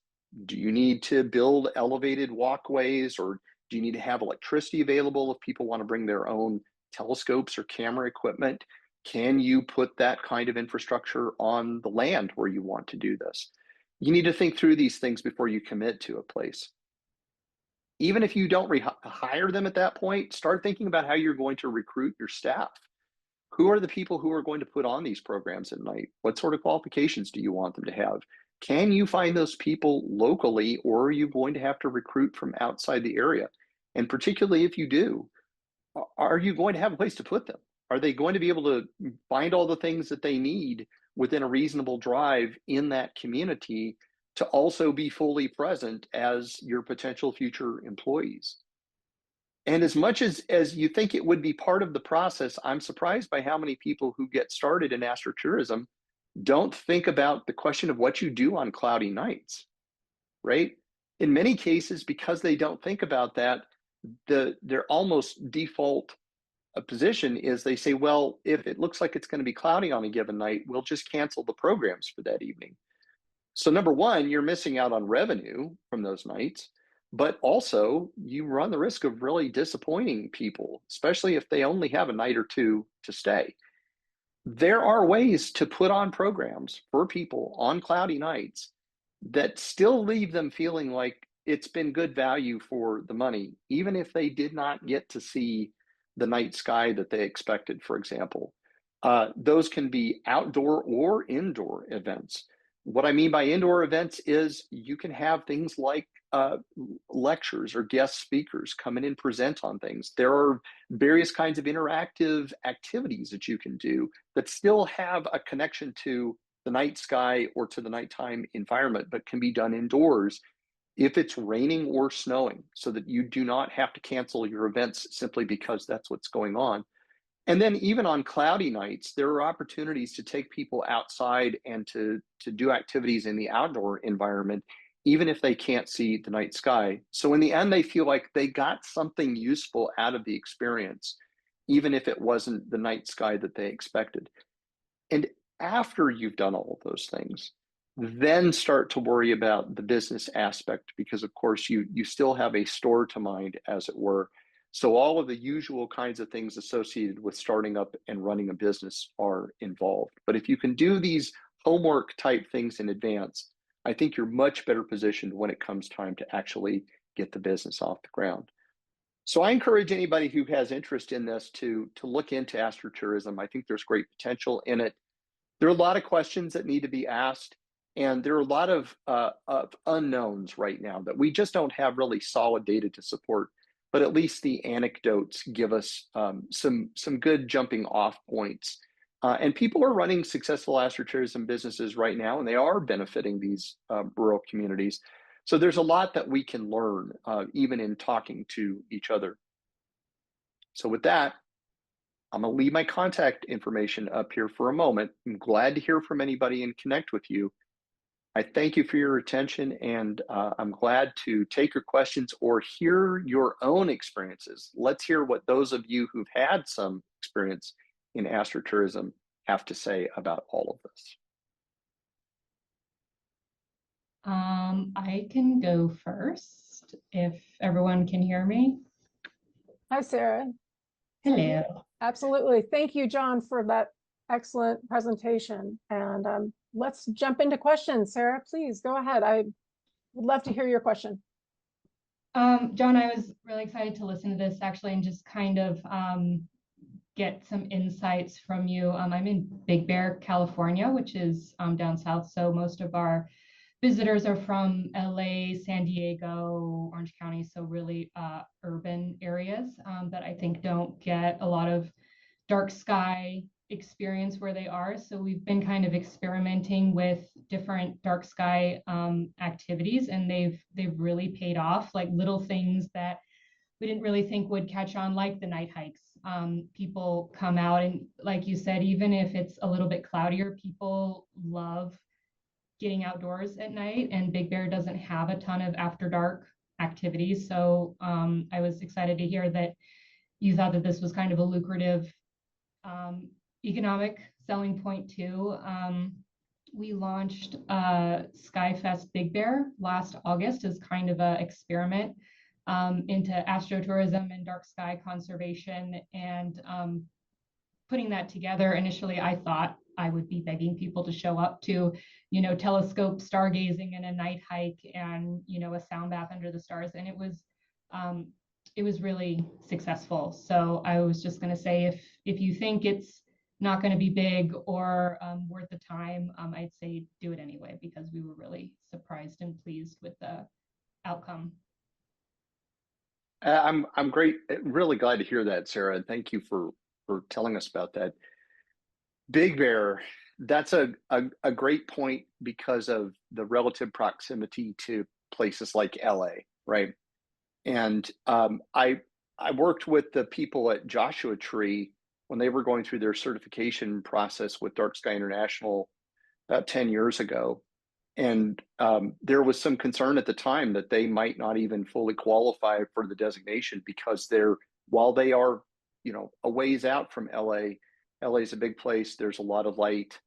Do you need to build elevated walkways, or do you need to have electricity available if people want to bring their own telescopes or camera equipment? Can you put that kind of infrastructure on the land where you want to do this? You need to think through these things before you commit to a place. Even if you don't hire them at that point, start thinking about how you're going to recruit your staff. Who are the people who are going to put on these programs at night? What sort of qualifications do you want them to have? Can you find those people locally, or are you going to have to recruit from outside the area? And particularly if you do, are you going to have a place to put them? Are they going to be able to find all the things that they need within a reasonable drive in that community to also be fully present as your potential future employees? And as much as you think it would be part of the process, I'm surprised by how many people who get started in astrotourism don't think about the question of what you do on cloudy nights, right? In many cases, because they don't think about that, their almost default position is they say, well, if it looks like it's going to be cloudy on a given night, we'll just cancel the programs for that evening. So number one, you're missing out on revenue from those nights, but also you run the risk of really disappointing people, especially if they only have a night or two to stay. There are ways to put on programs for people on cloudy nights that still leave them feeling like it's been good value for the money, even if they did not get to see the night sky that they expected, for example. Those can be outdoor or indoor events. What I mean by indoor events is you can have things like lectures or guest speakers come in and present on things. There are various kinds of interactive activities that you can do that still have a connection to the night sky or to the nighttime environment, but can be done indoors if it's raining or snowing, so that you do not have to cancel your events simply because that's what's going on. And then even on cloudy nights, there are opportunities to take people outside and to do activities in the outdoor environment, even if they can't see the night sky. So in the end, they feel like they got something useful out of the experience, even if it wasn't the night sky that they expected. And after you've done all of those things, then start to worry about the business aspect, because of course you still have a store to mind, as it were. So all of the usual kinds of things associated with starting up and running a business are involved. But if you can do these homework type things in advance, I think you're much better positioned when it comes time to actually get the business off the ground. So I encourage anybody who has interest in this to look into astrotourism. I think there's great potential in it. There are a lot of questions that need to be asked, and there are a lot of unknowns right now that we just don't have really solid data to support. But at least the anecdotes give us some good jumping off points. And people are running successful astrotourism businesses right now, and they are benefiting these rural communities. So there's a lot that we can learn, even in talking to each other. So with that, I'm going to leave my contact information up here for a moment. I'm glad to hear from anybody and connect with you. I thank you for your attention, and I'm glad to take your questions or hear your own experiences. Let's hear what those of you who've had some experience in astrotourism have to say about all of this. I can go first if everyone can hear me. Hi, Sarah. Hello. Absolutely. Thank you, John, for that excellent presentation. And let's jump into questions. Sarah, please go ahead. I would love to hear your question. John, I was really excited to listen to this actually and just kind of get some insights from you. I'm in Big Bear, California, which is down south. So most of our visitors are from LA, San Diego, Orange County. So really urban areas that I think don't get a lot of dark sky experience where they are. So we've been kind of experimenting with different dark sky activities, and they've really paid off, like little things that we didn't really think would catch on, like the night hikes. People come out, and like you said, even if it's a little bit cloudier, people love getting outdoors at night, and Big Bear doesn't have a ton of after dark activities. So I was excited to hear that you thought that this was kind of a lucrative economic selling point too. We launched Skyfest Big Bear last August as kind of an experiment into astrotourism and dark sky conservation. And putting that together, initially I thought I would be begging people to show up to, telescope stargazing and a night hike and, a sound bath under the stars. And it was really successful. So I was just going to say, if you think it's not going to be big or worth the time, I'd say do it anyway, because we were really surprised and pleased with the outcome. I'm really glad to hear that, Sarah, and thank you for telling us about that. Big Bear, that's a great point because of the relative proximity to places like LA, right? And I worked with the people at Joshua Tree when they were going through their certification process with Dark Sky International about 10 years ago. And there was some concern at the time that they might not even fully qualify for the designation because while they are, a ways out from LA, LA is a big place. There's a lot of light.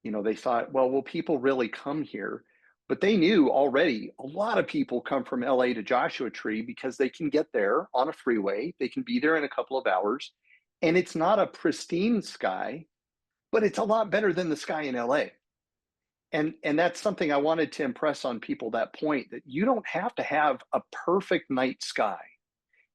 They thought, well, will people really come here? But they knew already a lot of people come from LA to Joshua Tree because they can get there on a freeway. They can be there in a couple of hours. And it's not a pristine sky, but it's a lot better than the sky in LA. And that's something I wanted to impress on people, that point that you don't have to have a perfect night sky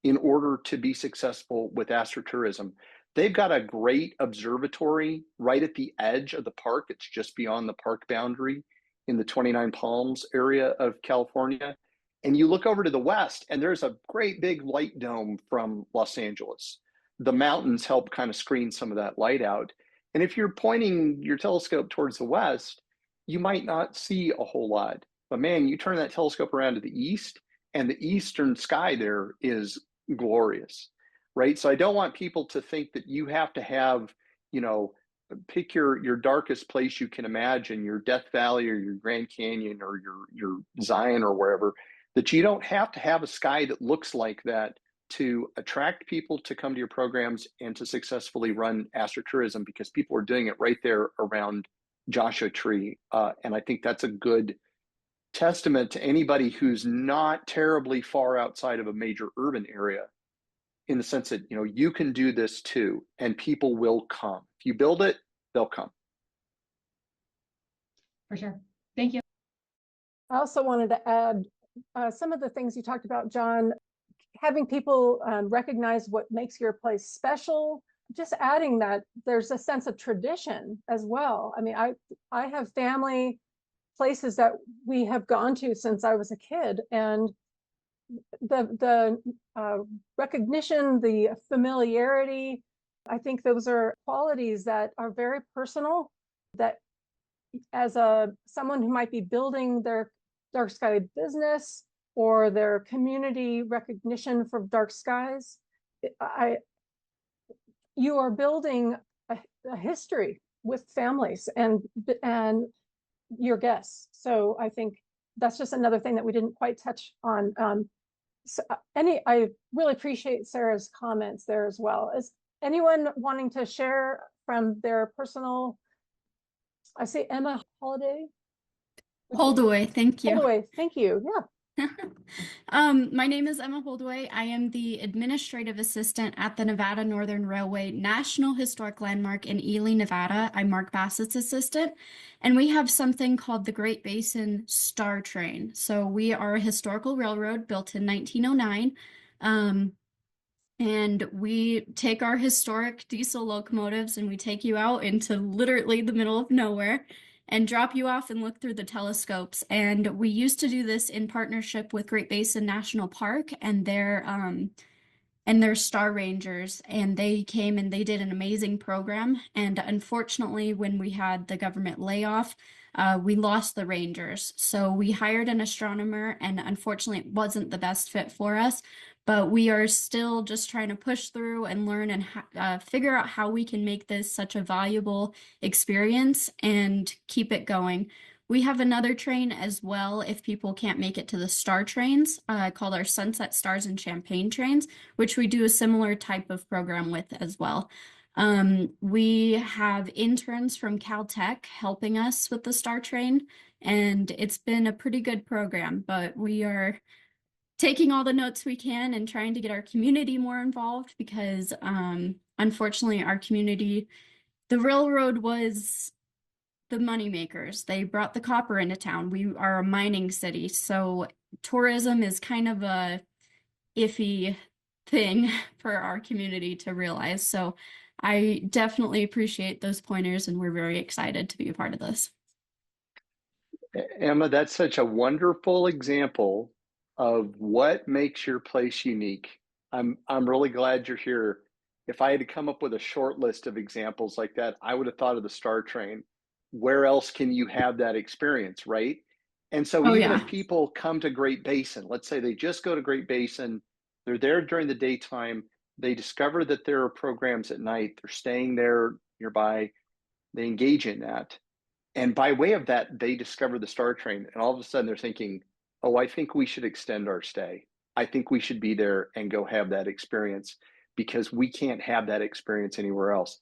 in order to be successful with astrotourism. They've got a great observatory right at the edge of the park. It's just beyond the park boundary in the 29 Palms area of California. And you look over to the west, and there's a great big light dome from Los Angeles. The mountains help kind of screen some of that light out. And if you're pointing your telescope towards the west, you might not see a whole lot. But man, you turn that telescope around to the east, and the eastern sky there is glorious, right? So I don't want people to think that you have to have, you know, pick your darkest place you can imagine, your Death Valley or your Grand Canyon or your Zion or wherever, that you don't have to have a sky that looks like that to attract people to come to your programs and to successfully run astrotourism, because people are doing it right there around Joshua Tree. And I think that's a good testament to anybody who's not terribly far outside of a major urban area, in the sense that, you know, you can do this too, and people will come. If you build it, they'll come. For sure. Thank you. I also wanted to add some of the things you talked about, John, having people recognize what makes your place special, just adding that there's a sense of tradition as well. I mean, I have family places that we have gone to since I was a kid, and the recognition, the familiarity, I think those are qualities that are very personal, that as someone who might be building their dark sky business or their community recognition for dark skies, you are building a history with families and your guests. So I think that's just another thing that we didn't quite touch on. I really appreciate Sarah's comments there as well. Is anyone wanting to share from their personal? I say Emma Holiday. Holdaway, thank you. Holdaway, thank you. Yeah. My name is Emma Holdaway. I am the administrative assistant at the Nevada Northern Railway National Historic Landmark in Ely, Nevada. I'm Mark Bassett's assistant, and we have something called the Great Basin Star Train. So we are a historical railroad built in 1909. And we take our historic diesel locomotives and we take you out into literally the middle of nowhere and drop you off and look through the telescopes. And we used to do this in partnership with Great Basin National Park and their Star Rangers, and they came and they did an amazing program. And unfortunately, when we had the government layoff, we lost the Rangers. So we hired an astronomer, and unfortunately, it wasn't the best fit for us. But we are still just trying to push through and learn and figure out how we can make this such a valuable experience and keep it going. We have another train as well if people can't make it to the star trains, called our Sunset Stars and Champagne trains, which we do a similar type of program with as well. We have interns from Caltech helping us with the star train, and it's been a pretty good program, but we are taking all the notes we can and trying to get our community more involved, because unfortunately our community, the railroad was the money makers. They brought the copper into town. We are a mining city, so tourism is kind of a iffy thing for our community to realize. So I definitely appreciate those pointers, and we're very excited to be a part of this. Emma, that's such a wonderful example of what makes your place unique. I'm really glad you're here. If I had to come up with a short list of examples like that, I would have thought of the Star Train. Where else can you have that experience, right? And so even if people come to Great Basin, let's say they just go to Great Basin, they're there during the daytime, they discover that there are programs at night, they're staying there nearby, they engage in that. And by way of that, they discover the Star Train, and all of a sudden they're thinking, oh, I think we should extend our stay. I think we should be there and go have that experience, because we can't have that experience anywhere else.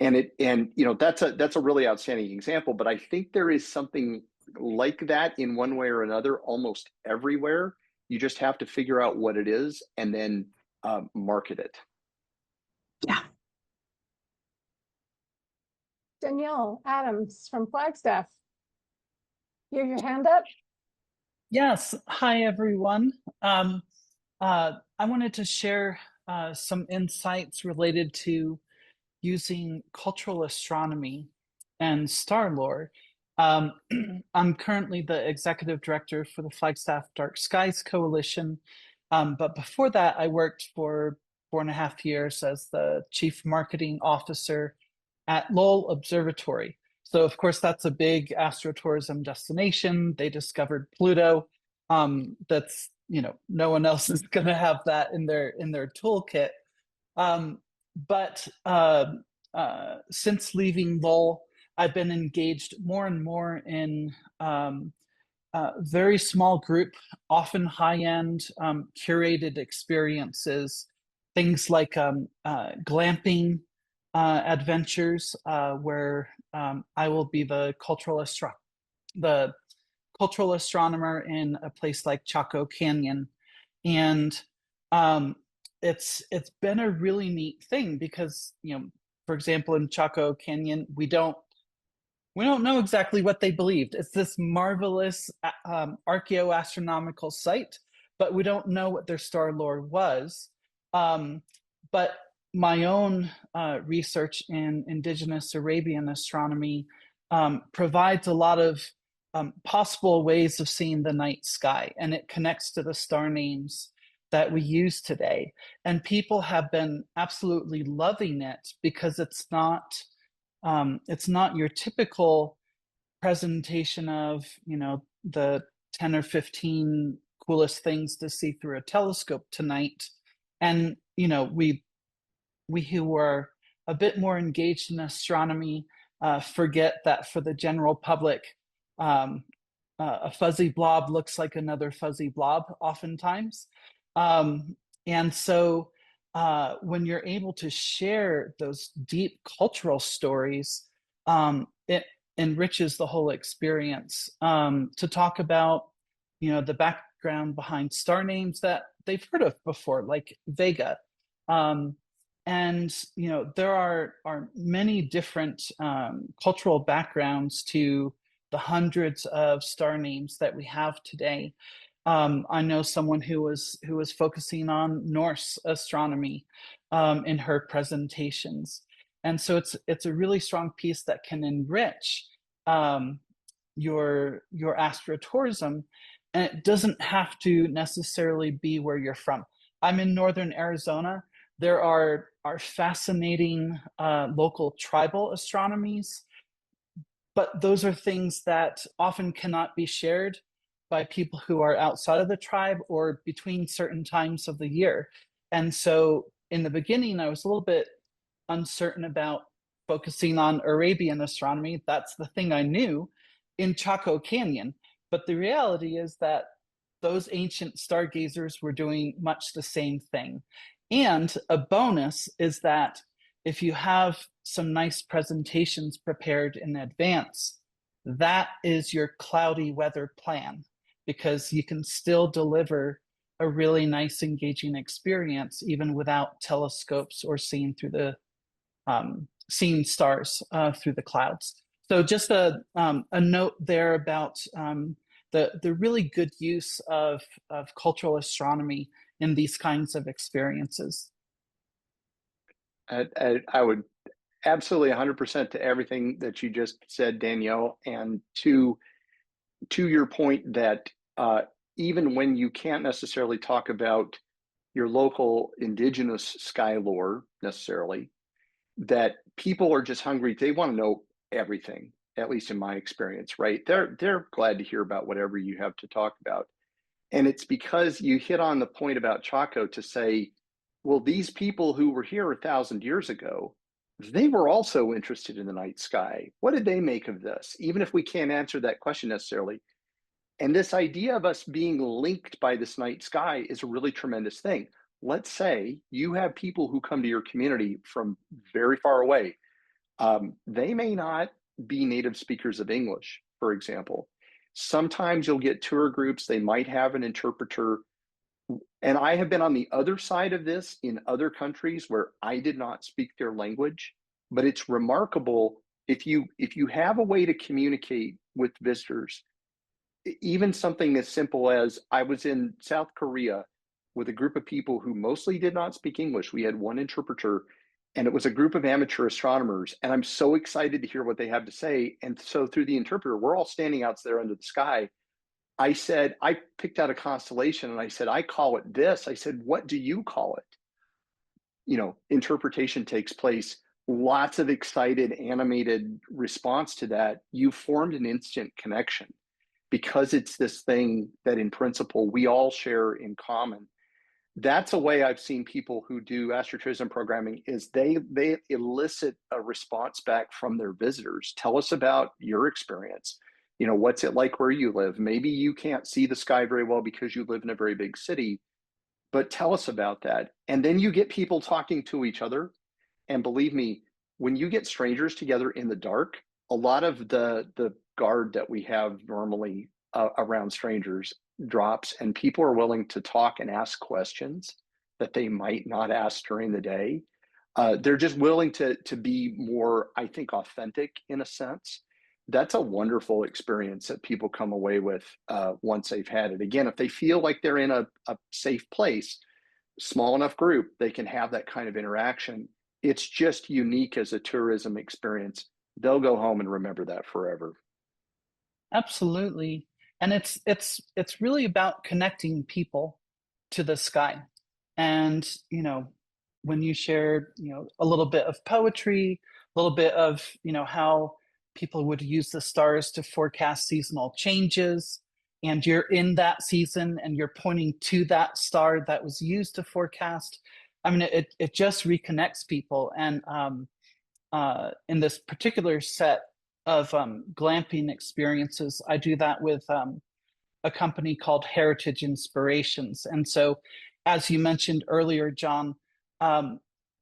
And you know, that's a really outstanding example, but I think there is something like that in one way or another almost everywhere. You just have to figure out what it is and then market it. Yeah. Danielle Adams from Flagstaff. You have your hand up? Yes. Hi, everyone. I wanted to share some insights related to using cultural astronomy and star lore. I'm currently the executive director for the Flagstaff Dark Skies Coalition. But before that, I worked for 4.5 years as the chief marketing officer at Lowell Observatory. So of course, that's a big astrotourism destination. They discovered Pluto. That's, no one else is going to have that in their toolkit. But since leaving Lowell, I've been engaged more and more in very small group, often high-end, curated experiences, things like glamping adventures, where I will be the cultural astronomer in a place like Chaco Canyon, and it's been a really neat thing because, for example, in Chaco Canyon, we don't know exactly what they believed. It's this marvelous archaeoastronomical site, but we don't know what their star lore was. But my own research in indigenous Arabian astronomy provides a lot of possible ways of seeing the night sky, and it connects to the star names that we use today. And people have been absolutely loving it because it's not your typical presentation of, the 10 or 15 coolest things to see through a telescope tonight. And, we who are a bit more engaged in astronomy forget that for the general public, a fuzzy blob looks like another fuzzy blob oftentimes. And so when you're able to share those deep cultural stories, it enriches the whole experience. To talk about, the background behind star names that they've heard of before, like Vega. And, there are many different cultural backgrounds to the hundreds of star names that we have today. I know someone who was focusing on Norse astronomy in her presentations, and so it's a really strong piece that can enrich your astrotourism, and it doesn't have to necessarily be where you're from. I'm in northern Arizona. There are fascinating local tribal astronomies, but those are things that often cannot be shared by people who are outside of the tribe or between certain times of the year. And so in the beginning, I was a little bit uncertain about focusing on Arabian astronomy. That's the thing I knew in Chaco Canyon. But the reality is that those ancient stargazers were doing much the same thing. And a bonus is that if you have some nice presentations prepared in advance, that is your cloudy weather plan, because you can still deliver a really nice, engaging experience even without telescopes or seeing stars through the clouds. So just a note there about the really good use of cultural astronomy in these kinds of experiences. I would absolutely 100% to everything that you just said, Danielle, and to your point that even when you can't necessarily talk about your local indigenous sky lore necessarily, that people are just hungry. They want to know everything, at least in my experience, right? They're glad to hear about whatever you have to talk about. And it's because you hit on the point about Chaco to say, well, these people who were here 1,000 years ago, they were also interested in the night sky. What did they make of this? Even if we can't answer that question necessarily. And this idea of us being linked by this night sky is a really tremendous thing. Let's say you have people who come to your community from very far away. They may not be native speakers of English, for example. Sometimes you'll get tour groups, they might have an interpreter. And I have been on the other side of this in other countries where I did not speak their language, but it's remarkable if you have a way to communicate with visitors. Even something as simple as I was in South Korea with a group of people who mostly did not speak English. We had one interpreter, and it was a group of amateur astronomers. And I'm so excited to hear what they have to say. And so through the interpreter, we're all standing out there under the sky. I said, I picked out a constellation and I said, I call it this. I said, what do you call it? Interpretation takes place. lots of excited, animated response to that, you formed an instant connection because it's this thing that in principle we all share in common. That's a way I've seen people who do astrotourism programming is they elicit a response back from their visitors. Tell us about your experience. You know, what's it like where you live? Maybe you can't see the sky very well because you live in a very big city, but tell us about that. And then you get people talking to each other. And believe me, when you get strangers together in the dark, a lot of the guard that we have normally around strangers drops, and people are willing to talk and ask questions that they might not ask during the day. They're just willing to be more, I think, authentic in a sense. That's a wonderful experience that people come away with once they've had it. Again, if they feel like they're in a safe place, small enough group, they can have that kind of interaction. It's just unique as a tourism experience. They'll go home and remember that forever. Absolutely. And it's really about connecting people to the sky. And, you know, when you shared, you know, a little bit of poetry, a little bit of, you know, how people would use the stars to forecast seasonal changes, and you're in that season and you're pointing to that star that was used to forecast. I mean, it just reconnects people. And in this particular set of glamping experiences, I do that with a company called Heritage Inspirations. And so, as you mentioned earlier, John,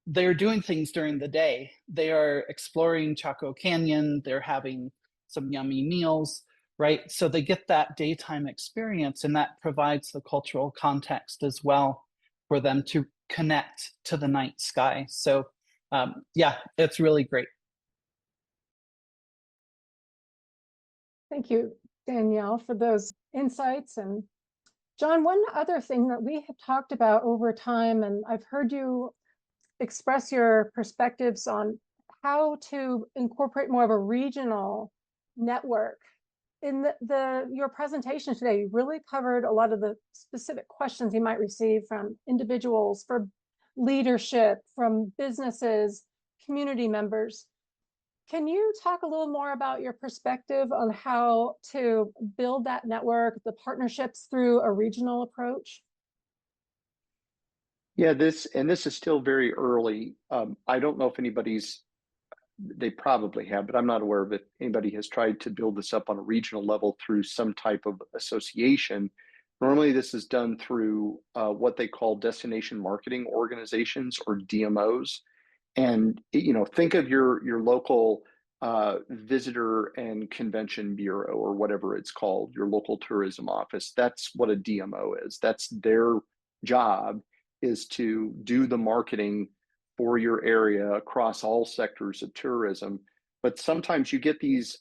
they're doing things during the day. They are exploring Chaco Canyon. They're having some yummy meals, right? So they get that daytime experience, and that provides the cultural context as well for them to connect to the night sky. So yeah, it's really great. Thank you, Danielle, for those insights. And John, one other thing that we have talked about over time, and I've heard you express your perspectives on how to incorporate more of a regional network. In your presentation today, you really covered a lot of the specific questions you might receive from individuals, for leadership, from businesses, community members. Can you talk a little more about your perspective on how to build that network, the partnerships through a regional approach? Yeah, this is still very early. I don't know if they probably have, but I'm not aware of it. Anybody has tried to build this up on a regional level through some type of association. Normally, this is done through what they call destination marketing organizations, or DMOs. And you know, think of your local visitor and convention bureau, or whatever it's called, your local tourism office. That's what a DMO is. That's their job, is to do the marketing for your area across all sectors of tourism. But sometimes you get these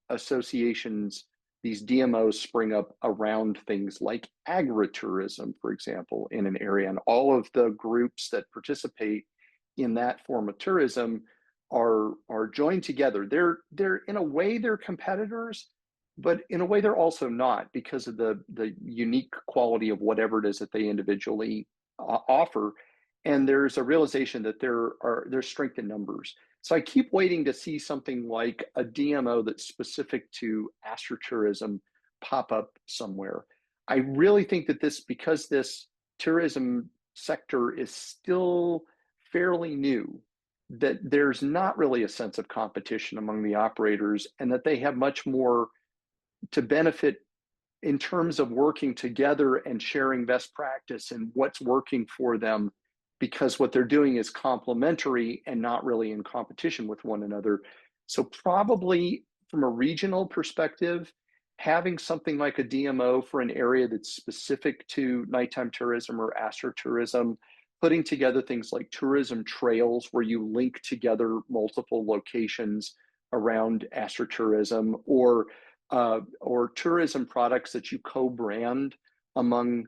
associations, these DMOs spring up around things like agritourism, for example, in an area, and all of the groups that participate in that form of tourism are joined together. They're in a way they're competitors, but in a way they're also not, because of the unique quality of whatever it is that they individually offer. And there's a realization that there's strength in numbers. So I keep waiting to see something like a DMO that's specific to astrotourism pop up somewhere. I really think that because this tourism sector is still fairly new, that there's not really a sense of competition among the operators, and that they have much more to benefit in terms of working together and sharing best practice and what's working for them, because what they're doing is complementary and not really in competition with one another. So probably from a regional perspective, having something like a DMO for an area that's specific to nighttime tourism or astrotourism, putting together things like tourism trails where you link together multiple locations around astrotourism, or tourism products that you co-brand among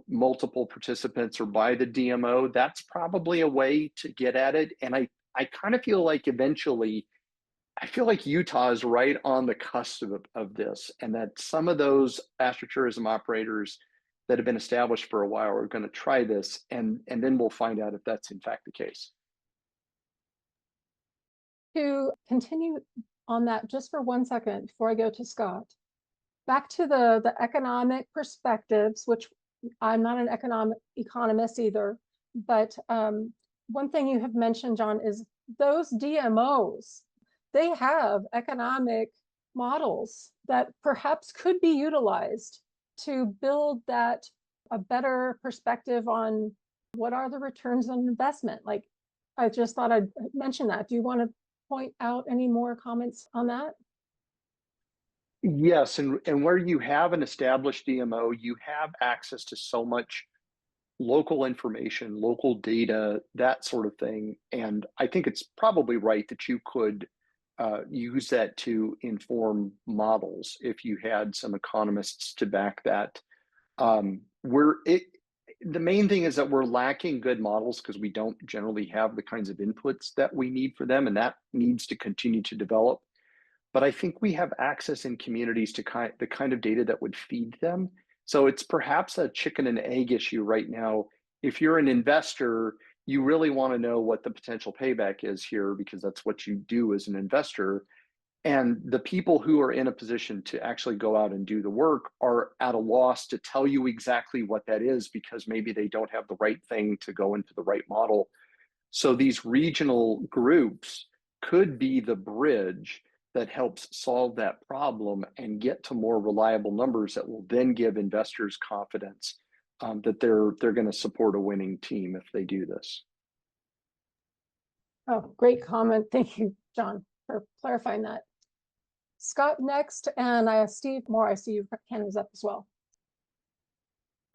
multiple participants or by the DMO. That's probably a way to get at it. And I kind of feel like eventually, I feel like Utah is right on the cusp of this, and that some of those astrotourism operators that have been established for a while are going to try this, and then we'll find out if that's in fact the case. to continue on that just for 1 second before I go to Scott. Back to the economic perspectives, which I'm not an economist either, but one thing you have mentioned, John, is those DMOs, they have economic models that perhaps could be utilized to build that a better perspective on what are the returns on investment. Like, I just thought I'd mention that. Do you want to point out any more comments on that? Yes, and where you have an established DMO, you have access to so much local information, local data, that sort of thing. And I think it's probably right that you could use that to inform models if you had some economists to back that. The main thing is that we're lacking good models because we don't generally have the kinds of inputs that we need for them, and that needs to continue to develop. But I think we have access in communities to the kind of data that would feed them. So it's perhaps a chicken and egg issue right now. If you're an investor, you really want to know what the potential payback is here because that's what you do as an investor. And the people who are in a position to actually go out and do the work are at a loss to tell you exactly what that is because maybe they don't have the right thing to go into the right model. So these regional groups could be the bridge that helps solve that problem and get to more reliable numbers that will then give investors confidence that they're going to support a winning team if they do this. Oh, great comment. Thank you, John, for clarifying that. Scott next, and Steve Moore, I see your hand is up as well.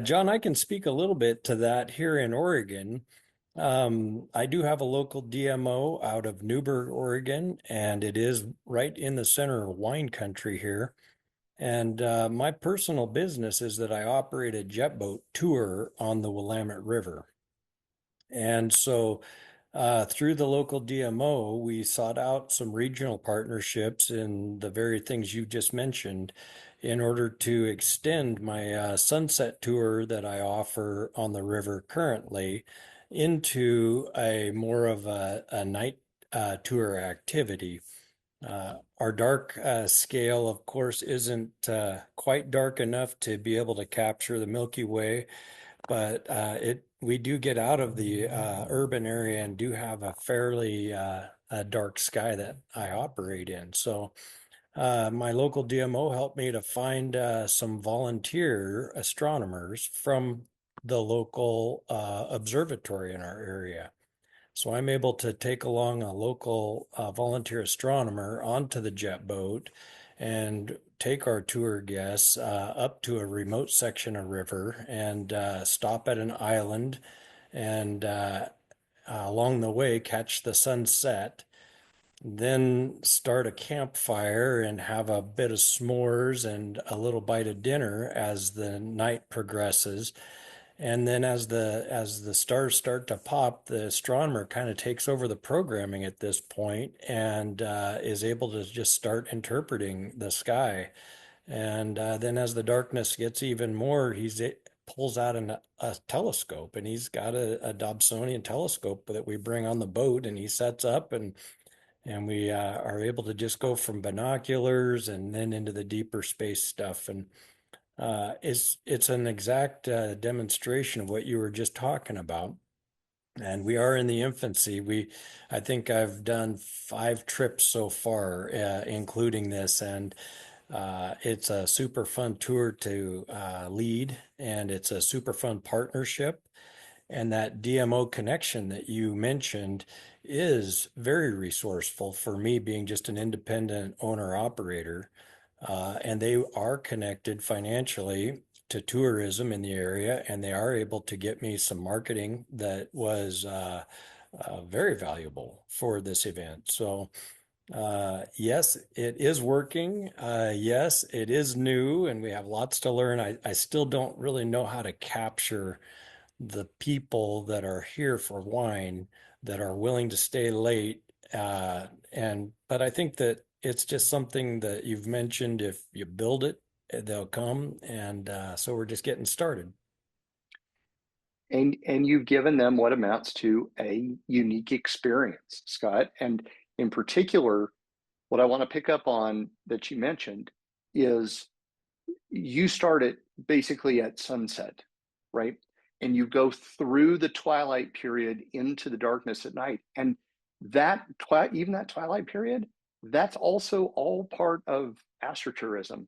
John, I can speak a little bit to that here in Oregon. I do have a local DMO out of Newberg, Oregon, and it is right in the center of wine country here. And my personal business is that I operate a jet boat tour on the Willamette River. And so through the local DMO, we sought out some regional partnerships in the very things you just mentioned in order to extend my sunset tour that I offer on the river currently into a more of a night tour activity. Our dark scale, of course, isn't quite dark enough to be able to capture the Milky Way, but we do get out of the urban area and do have a fairly a dark sky that I operate in. So my local DMO helped me to find some volunteer astronomers from the local observatory in our area. So I'm able to take along a local volunteer astronomer onto the jet boat and take our tour guests up to a remote section of river and stop at an island and along the way catch the sunset, then start a campfire and have a bit of s'mores and a little bite of dinner as the night progresses. And then as the stars start to pop, the astronomer kind of takes over the programming at this point and is able to just start interpreting the sky. And then as the darkness gets even more, pulls out a telescope, and he's got a Dobsonian telescope that we bring on the boat, and he sets up, and we are able to just go from binoculars and then into the deeper space stuff. And it's an exact demonstration of what you were just talking about. And we are in the infancy. I think I've done 5 trips so far, including this, and it's a super fun tour to lead, and it's a super fun partnership. And that DMO connection that you mentioned is very resourceful for me, being just an independent owner operator. And they are connected financially to tourism in the area, and they are able to get me some marketing that was very valuable for this event. So yes, it is working. Yes, it is new, and we have lots to learn. I still don't really know how to capture the people that are here for wine that are willing to stay late. But I think that it's just something that you've mentioned. If you build it, they'll come. And so we're just getting started. And you've given them what amounts to a unique experience, Scott. And In particular, what I want to pick up on that you mentioned is you start it basically at sunset, right? And you go through the twilight period into the darkness at night. And that even that twilight period, that's also all part of astrotourism.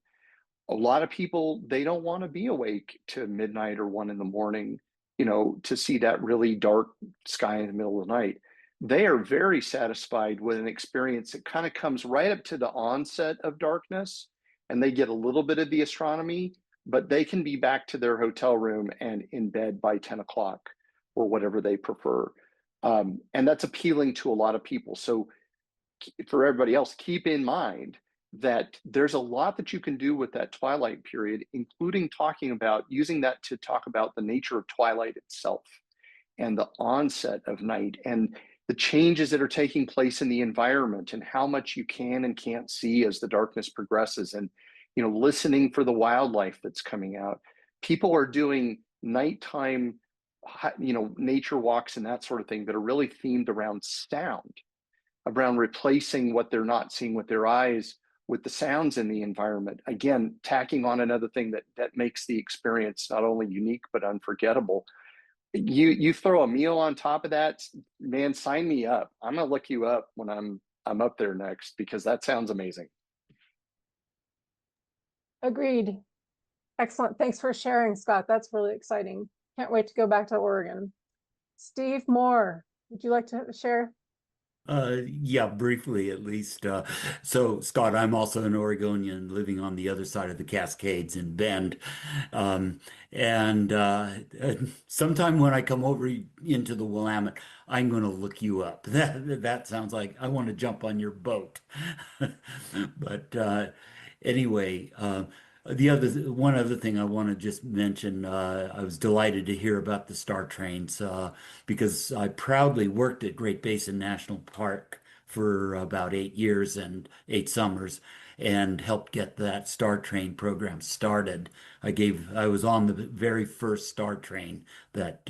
A lot of people, they don't want to be awake to midnight or 1 in the morning, to see that really dark sky in the middle of the night. They are very satisfied with an experience that kind of comes right up to the onset of darkness, and they get a little bit of the astronomy, but they can be back to their hotel room and in bed by 10 o'clock or whatever they prefer. And that's appealing to a lot of people. So for everybody else, keep in mind that there's a lot that you can do with that twilight period, including using that to talk about the nature of twilight itself and the onset of night and the changes that are taking place in the environment and how much you can and can't see as the darkness progresses, and listening for the wildlife that's coming out. People are doing nighttime nature walks and that sort of thing that are really themed around sound, around replacing what they're not seeing with their eyes with the sounds in the environment. Again, tacking on another thing that makes the experience not only unique but unforgettable. You throw a meal on top of that, man, sign me up. I'm gonna look you up when I'm up there next, because that sounds amazing. Agreed. Excellent. Thanks for sharing, Scott. That's really exciting. Can't wait to go back to Oregon. Steve Moore, would you like to share? Yeah, briefly at least. So, Scott, I'm also an Oregonian living on the other side of the Cascades in Bend. Um, and sometime when I come over into the Willamette, I'm going to look you up. That sounds like I want to jump on your boat. But anyway, one other thing I want to just mention, I was delighted to hear about the Star Trains, because I proudly worked at Great Basin National Park for about 8 years and 8 summers, and helped get that Star Train program started. I was on the very first Star Train that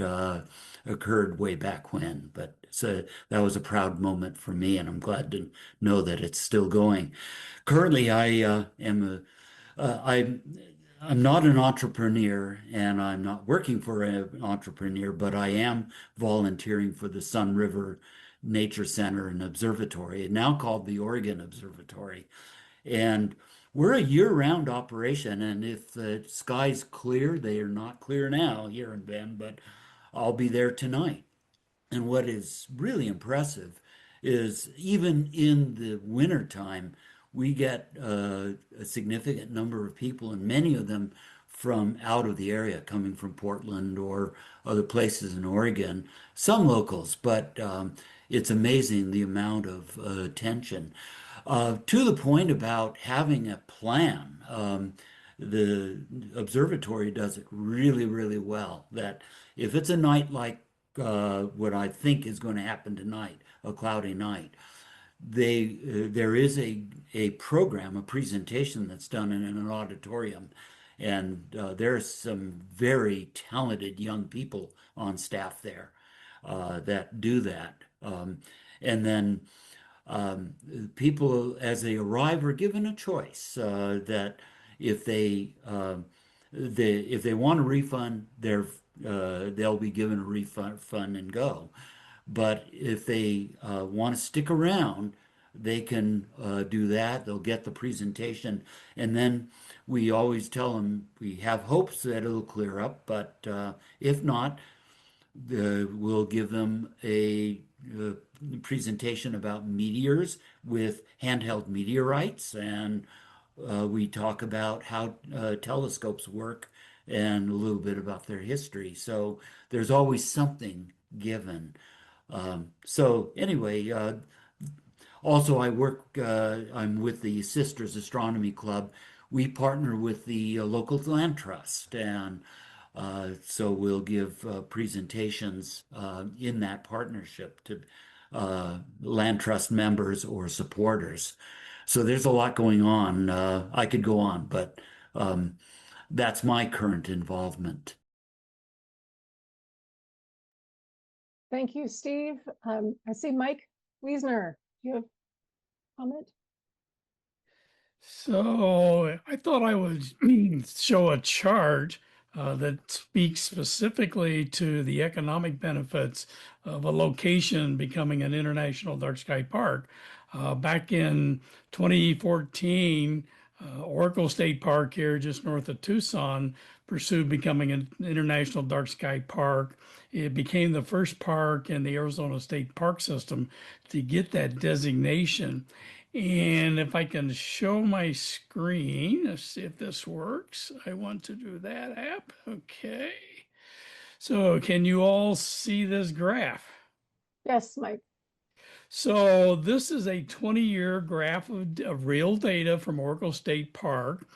occurred way back when, but so that was a proud moment for me, and I'm glad to know that it's still going. Currently, I'm not an entrepreneur, and I'm not working for an entrepreneur, but I am volunteering for the Sun River Nature Center and Observatory, now called the Oregon Observatory. And we're a year-round operation, and if the sky's clear, they are not clear now here in Bend, but I'll be there tonight. And what is really impressive is even in the wintertime, we get a significant number of people, and many of them from out of the area, coming from Portland or other places in Oregon, some locals, but it's amazing the amount of attention. To the point about having a plan, the observatory does it really, really well. That if it's a night like what I think is going to happen tonight, a cloudy night, there is a program, a presentation that's done in an auditorium, and there's some very talented young people on staff there that do that. And then people, as they arrive, are given a choice that if if they want a refund, they'll be given a refund and go. But if they want to stick around, they can do that. They'll get the presentation. And then we always tell them we have hopes that it'll clear up, but if not, we'll give them a presentation about meteors with handheld meteorites, and we talk about how telescopes work and a little bit about their history. So there's always something given. So anyway, also I'm with the Sisters Astronomy Club. We partner with the local land trust, and so we'll give presentations in that partnership to land trust members or supporters. So there's a lot going on. I could go on, but that's my current involvement. Thank you, Steve. I see Mike Wiesner. You have comment? So I thought I would show a chart that speaks specifically to the economic benefits of a location becoming an international dark sky park. Back in 2014, Oracle State Park here just north of Tucson pursued becoming an international dark sky park. It became the first park in the Arizona State Park System to get that designation. And if I can show my screen, let's see if this works. I want to do that app. Okay. So can you all see this graph? Yes, Mike. So this is a 20-year graph of real data from Oracle State Park.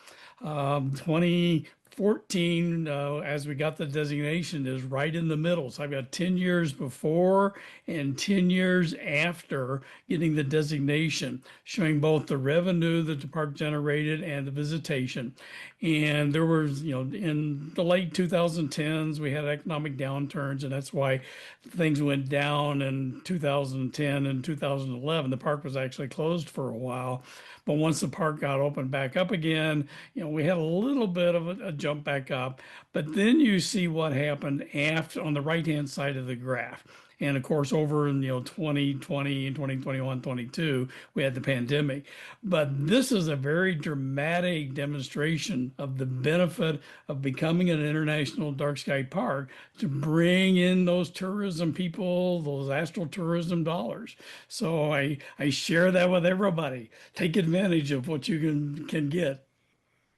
2014, as we got the designation, is right in the middle. So I've got 10 years before and 10 years after getting the designation, showing both the revenue that the park generated and the visitation. And there was, in the late 2010s, we had economic downturns, and that's why things went down in 2010 and 2011. The park was actually closed for a while, but once the park got opened back up again, we had a little bit of a jump back up. But then you see what happened after on the right-hand side of the graph. And of course, over in 2020 and 2021, 22, we had the pandemic. But this is a very dramatic demonstration of the benefit of becoming an international dark sky park to bring in those tourism people, those astrotourism dollars. So I share that with everybody. Take advantage of what you can get.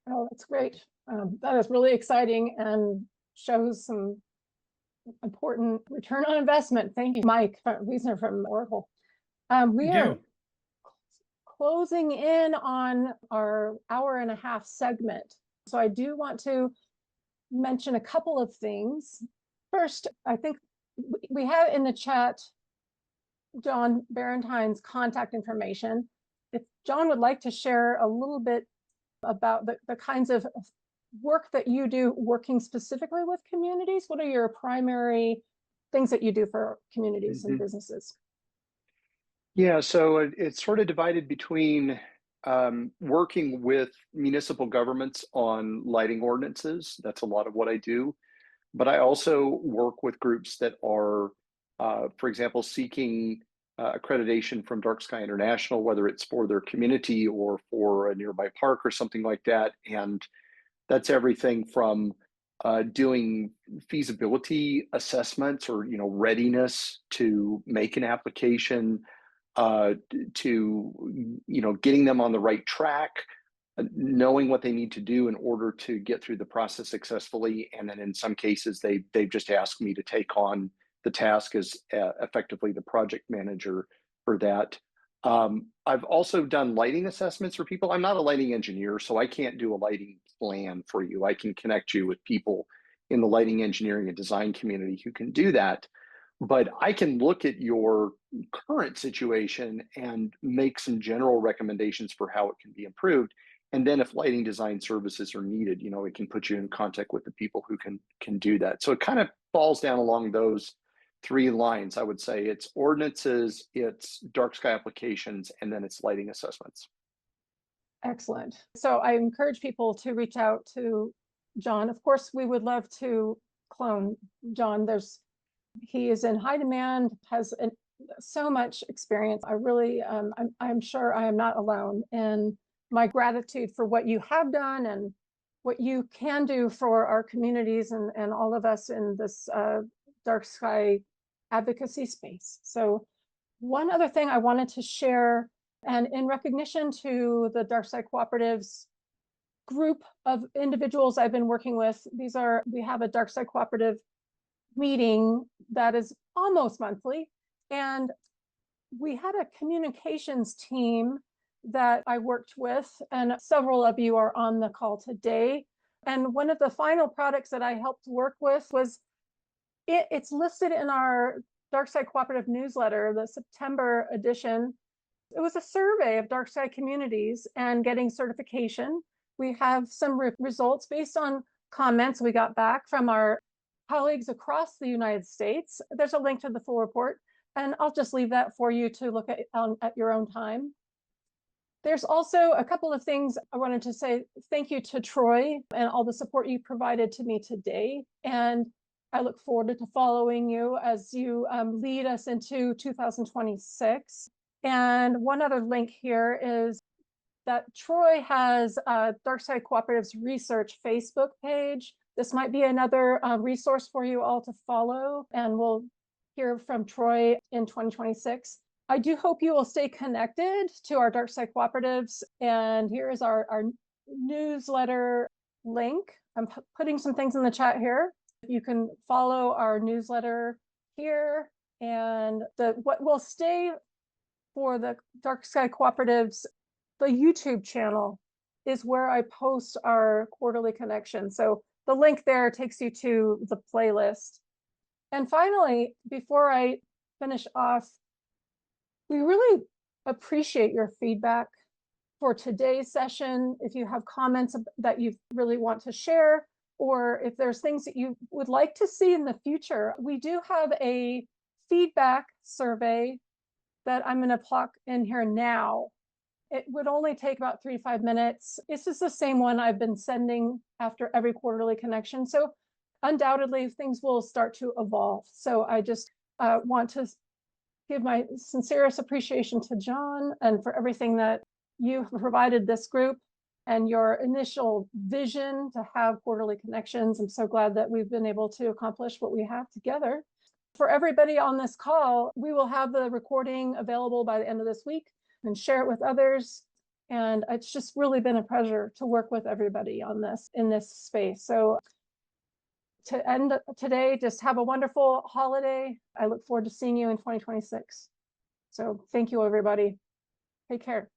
Oh, that's great. That is really exciting and shows some important return on investment. Thank you, Mike Wiesner from Oracle. We Thank are you. closing in on our hour-and-a-half segment. So I do want to mention a couple of things. First, I think we have in the chat John Barentine's contact information. If John would like to share a little bit about the kinds of work that you do working specifically with communities, what are your primary things that you do for communities and businesses? Yeah, so it's sort of divided between working with municipal governments on lighting ordinances. That's a lot of what I do. But I also work with groups that are, for example, seeking accreditation from Dark Sky International, whether it's for their community or for a nearby park or something like that. And that's everything from doing feasibility assessments or readiness to make an application, to getting them on the right track, knowing what they need to do in order to get through the process successfully. And then in some cases, they've just asked me to take on the task as effectively the project manager for that. I've also done lighting assessments for people. I'm not a lighting engineer, so I can't do a lighting plan for you. I can connect you with people in the lighting engineering and design community who can do that. But I can look at your current situation and make some general recommendations for how it can be improved. And then if lighting design services are needed, it can put you in contact with the people who can do that. So it kind of falls down along those three lines. I would say it's ordinances, it's dark sky applications, and then it's lighting assessments. Excellent. So I encourage people to reach out to John. Of course, we would love to clone John. He is in high demand, has so much experience. I really, I'm sure I am not alone in my gratitude for what you have done and what you can do for our communities and all of us in this dark sky advocacy space. So one other thing I wanted to share, and in recognition to the Dark Sky Cooperative's group of individuals I've been working with, we have a Dark Sky Cooperative meeting that is almost monthly. And we had a communications team that I worked with, and several of you are on the call today. And one of the final products that I helped work with was, it's listed in our Dark Sky Cooperative newsletter, the September edition. It was a survey of dark sky communities and getting certification. We have some results based on comments we got back from our colleagues across the United States. There's a link to the full report, and I'll just leave that for you to look at your own time. There's also a couple of things I wanted to say. Thank you to Troy and all the support you provided to me today. And I look forward to following you as you lead us into 2026. And one other link here is that Troy has Dark Sky Cooperative's research Facebook page. This might be another resource for you all to follow, and we'll hear from Troy in 2026. I do hope you will stay connected to our Dark Sky Cooperatives, and here is our newsletter link. I'm putting some things in the chat here. You can follow our newsletter here, and what will stay for the Dark Sky Cooperatives, the YouTube channel is where I post our quarterly connection. So the link there takes you to the playlist. And finally, before I finish off, we really appreciate your feedback for today's session. If you have comments that you really want to share, or if there's things that you would like to see in the future, we do have a feedback survey that I'm going to plug in here now. It would only take about 3 to 5 minutes. This is the same one I've been sending after every quarterly connection. So undoubtedly things will start to evolve. So I just want to give my sincerest appreciation to John and for everything that you have provided this group and your initial vision to have quarterly connections. I'm so glad that we've been able to accomplish what we have together. For everybody on this call, we will have the recording available by the end of this week and share it with others. And it's just really been a pleasure to work with everybody on this in this space. So to end today, just have a wonderful holiday. I look forward to seeing you in 2026. So thank you, everybody. Take care.